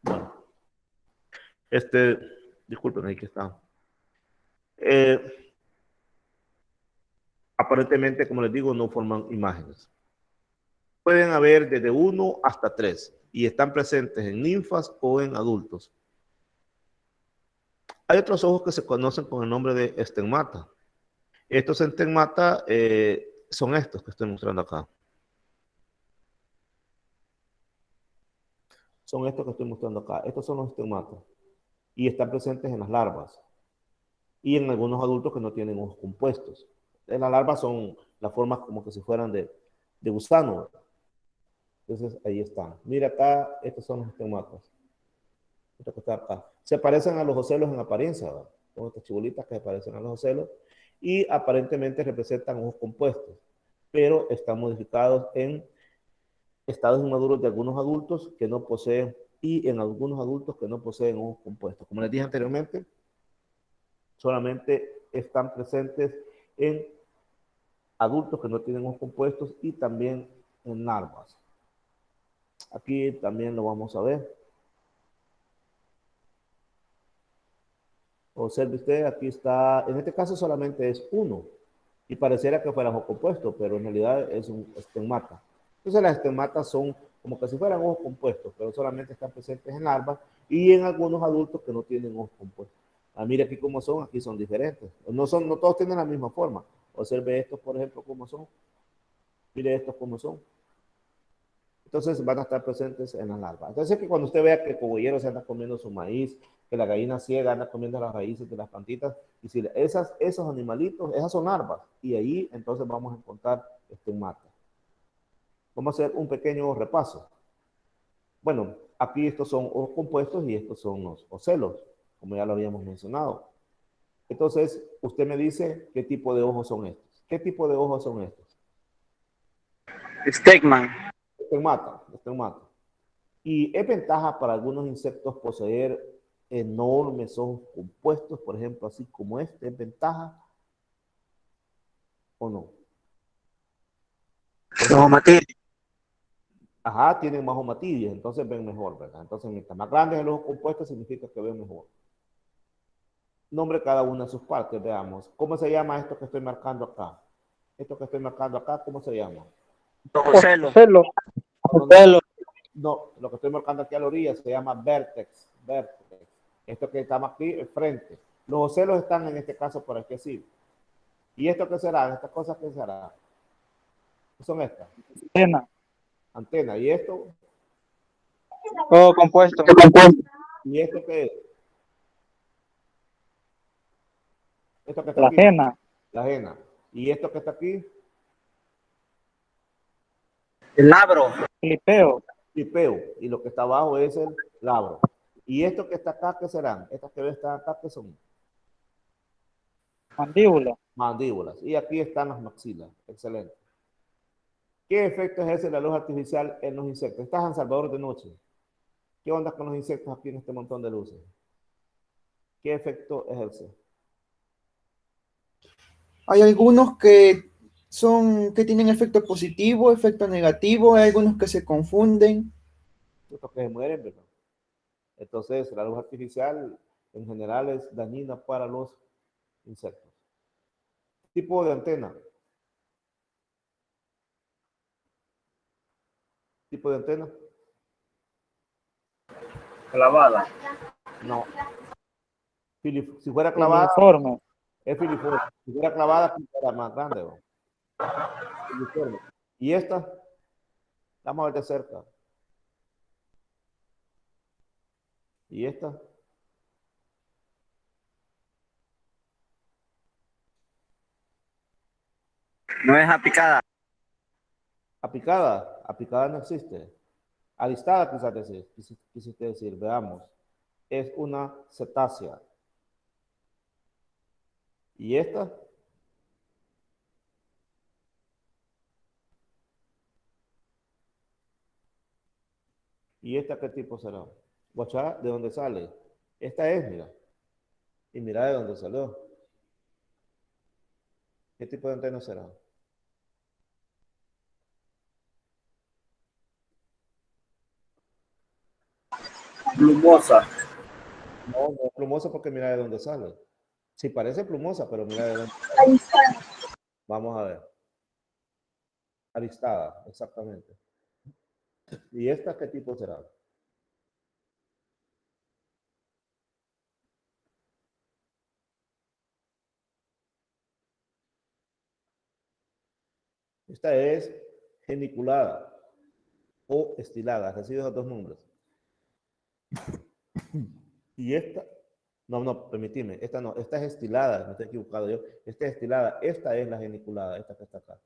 Bueno, disculpen, ahí que está. Aparentemente, como les digo, no forman imágenes. Pueden haber desde 1 hasta 3 y están presentes en ninfas o en adultos. Hay otros ojos que se conocen con el nombre de estigmata. Estos estigmata son estos que estoy mostrando acá. Son estos que estoy mostrando acá. Estos son los estigmatas y están presentes en las larvas y en algunos adultos que no tienen ojos compuestos. En las larvas son las formas como que si fueran de gusano. Entonces ahí están. Mira acá, estos son los estigmatas. Estos que están acá. Se parecen a los ocelos en apariencia, ¿verdad? Son estas chibolitas que se parecen a los ocelos y aparentemente representan ojos compuestos, pero están modificados en estados inmaduros de algunos adultos que no poseen y en algunos adultos que no poseen ojos compuestos. Como les dije anteriormente, solamente están presentes en adultos que no tienen ojos compuestos y también en larvas. Aquí también lo vamos a ver. Observe usted, aquí está, en este caso solamente es uno y pareciera que fuera ojo compuesto, pero en realidad es un estigmata. Entonces las estigmatas son como que si fueran ojos compuestos, pero solamente están presentes en larvas y en algunos adultos que no tienen ojos compuestos. Ah, mire aquí cómo son, aquí son diferentes. No todos tienen la misma forma. Observe estos, por ejemplo, cómo son. Mire estos cómo son. Entonces van a estar presentes en las larvas. Entonces que cuando usted vea que el cogollero se anda comiendo su maíz, que la gallina ciega anda comiendo las raíces de las plantitas, y si esos animalitos, esas son larvas, y ahí entonces vamos a encontrar estigmata. Vamos a hacer un pequeño repaso. Bueno, aquí estos son ojos compuestos y estos son los ocelos, como ya lo habíamos mencionado. Entonces, usted me dice qué tipo de ojos son estos. ¿Qué tipo de ojos son estos? Stegman. Estigmata. Y es ventaja para algunos insectos poseer enormes ojos compuestos, por ejemplo, así como este, ¿es ventaja o no? Ajá, tienen más omatidis, entonces ven mejor, ¿verdad? Entonces, mientras más grande es el ojo compuesto, significa que ven mejor. Nombre cada una de sus partes, veamos. ¿Cómo se llama esto que estoy marcando acá? Esto que estoy marcando acá, ¿cómo se llama? Ocelo. No, lo que estoy marcando aquí a la orilla se llama vértex. Esto que está aquí es frente. Los ocelos están en este caso por aquí así. ¿Y esto qué será? ¿Estas cosas qué será? ¿Qué son estas? Antena. ¿Y esto? Todo compuesto. ¿Y esto qué es? Esto que está La aquí. ajena. La ajena. ¿Y esto que está aquí? El labro. Clipeo. Clipeo. Y lo que está abajo es el labro. Y esto que está acá, ¿qué serán? Estas que están acá, ¿qué son? Mandíbula. Mandíbulas. Y aquí están las maxilas. Excelente. ¿Qué efecto ejerce la luz artificial en los insectos? Estás en Salvador de noche. ¿Qué onda con los insectos aquí en este montón de luces? ¿Qué efecto ejerce? Hay algunos que tienen efecto positivo, efecto negativo, hay algunos que se confunden. Estos que se mueren, ¿verdad? Entonces, la luz artificial en general es dañina para los insectos. Tipo de antena. Tipo de antena. Clavada. No. Si fuera clavada, Filiforme. es filiforme. Si fuera clavada, era más grande. ¿No? Filiforme. Y esta, vamos a ver de cerca. Y esta, No es apicada. apicada no existe. Alistada quizás quisiste decir, veamos. Es una cetácea. Y esta, ¿y esta qué tipo será? Guachá, ¿de dónde sale? Esta es, mira. Y mira de dónde salió. ¿Qué tipo de antena será? Plumosa. No, no es plumosa porque mira de dónde sale. Sí parece plumosa, pero mira de dónde sale. Vamos a ver. Aristada, exactamente. ¿Y esta qué tipo será? Esta es geniculada o estilada. Recibe esos dos nombres. Y esta, no, permitime, esta no, esta es estilada, me estoy equivocado yo. Esta es estilada, esta es la geniculada, esta que está acá.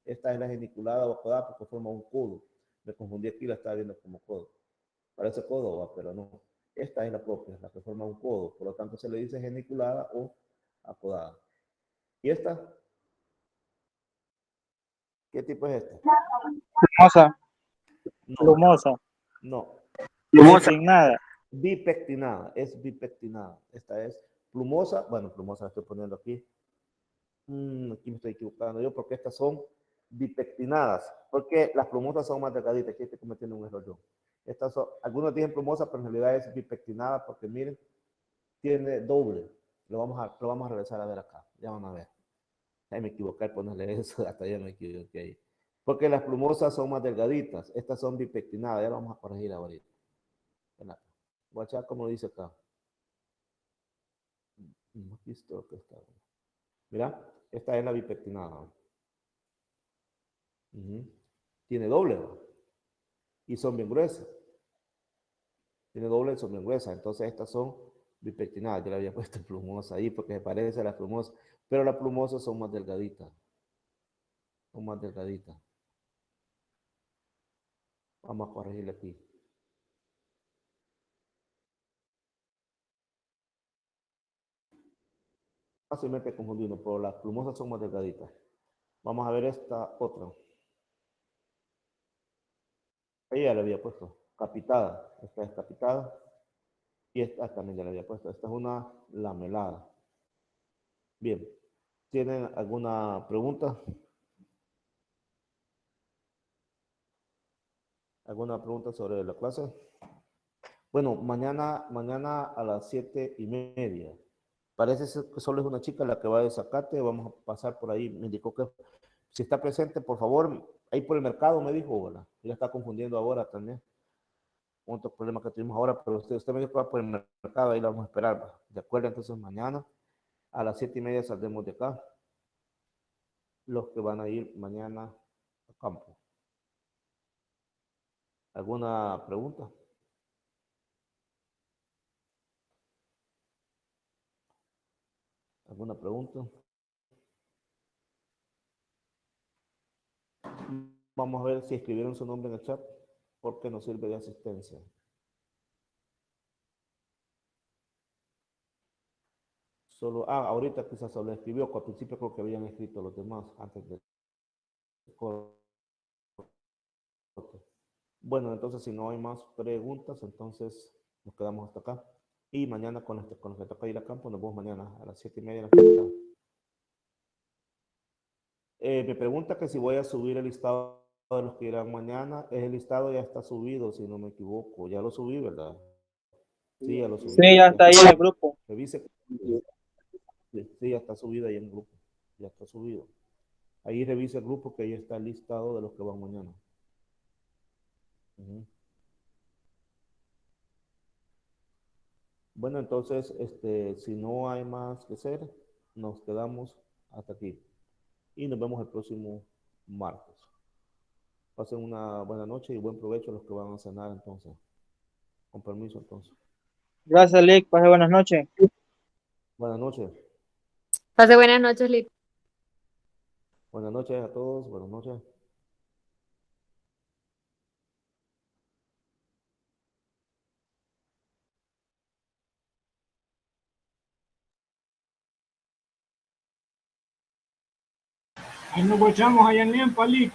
Esta es la geniculada o acodada porque forma un codo. Me confundí aquí, la estaba viendo como codo. Parece codo, pero no. Esta es la propia, la que forma un codo. Por lo tanto, se le dice geniculada o apodada. ¿Y esta? ¿Qué tipo es esta? Plumosa. No, Plumosa. no. Pectinada. Bipectinada, es bipectinada. Esta es plumosa. Bueno, plumosa la estoy poniendo aquí. Aquí me estoy equivocando yo porque estas son bipectinadas. Porque las plumosas son más delgaditas. Aquí estoy cometiendo un error yo. Estas son, algunos dicen plumosa, pero en realidad es bipectinada porque miren, tiene doble. Lo vamos a regresar a ver acá. Ya van a ver. Ahí me equivoqué al ponerle eso, hasta ya me equivoqué ahí. Porque las plumosas son más delgaditas. Estas son bipectinadas. Ya lo vamos a corregir ahorita. Voy a echar como dice acá. Aquí está lo que está. Mira, esta es la bipectinada. Tiene doble, ¿no? Y son bien gruesas. Tiene doble y son bien gruesas. Entonces estas son bipectinadas. Yo le había puesto plumosa ahí porque se parece a las plumosas. Pero las plumosas son más delgaditas. Son más delgaditas. Vamos a corregirle aquí. Fácilmente confundido, pero las plumosas son más delgaditas. Vamos a ver esta otra. Ella le había puesto capitada. Esta es capitada. Y esta también ya le había puesto. Esta es una lamelada. Bien. ¿Tienen alguna pregunta? ¿Alguna pregunta sobre la clase? Bueno, mañana a las 7:30. Parece ser que solo es una chica la que va de Zacate. Vamos a pasar por ahí. Me indicó que si está presente, por favor, ahí por el mercado, me dijo, ¿verdad? Ella está confundiendo ahora también. Otro problema que tuvimos ahora, pero usted me dijo que va por el mercado, ahí la vamos a esperar, ¿verdad? ¿De acuerdo? Entonces mañana a las 7:30 saldremos de acá. Los que van a ir mañana a campo. ¿Alguna pregunta? ¿Alguna pregunta? vamos a ver si escribieron su nombre en el chat, porque nos sirve de asistencia. Solo, ahorita quizás solo escribió, al principio creo que habían escrito los demás antes de corte. Bueno, entonces si no hay más preguntas, entonces nos quedamos hasta acá. Y mañana con los que toca ir a campo, nos vemos mañana a las 7:30 de la mañana. Me pregunta que si voy a subir el listado de los que irán mañana. El listado ya está subido, si no me equivoco. Ya lo subí, ¿verdad? Sí, ya lo subí. Sí, ya está ahí en el grupo. Revise. Sí, ya está subido ahí en el grupo. Ya está subido. Ahí revise el grupo que ahí está el listado de los que van mañana. Bueno, entonces, si no hay más que hacer, nos quedamos hasta aquí. Y nos vemos el próximo martes. Pasen una buena noche y buen provecho a los que van a cenar entonces. Con permiso entonces. Gracias, Lick. Pase buenas noches. Buenas noches. Pase buenas noches, Lick. Buenas noches a todos. Buenas noches. Ahí nos guachamos allá en Lempa, Lick.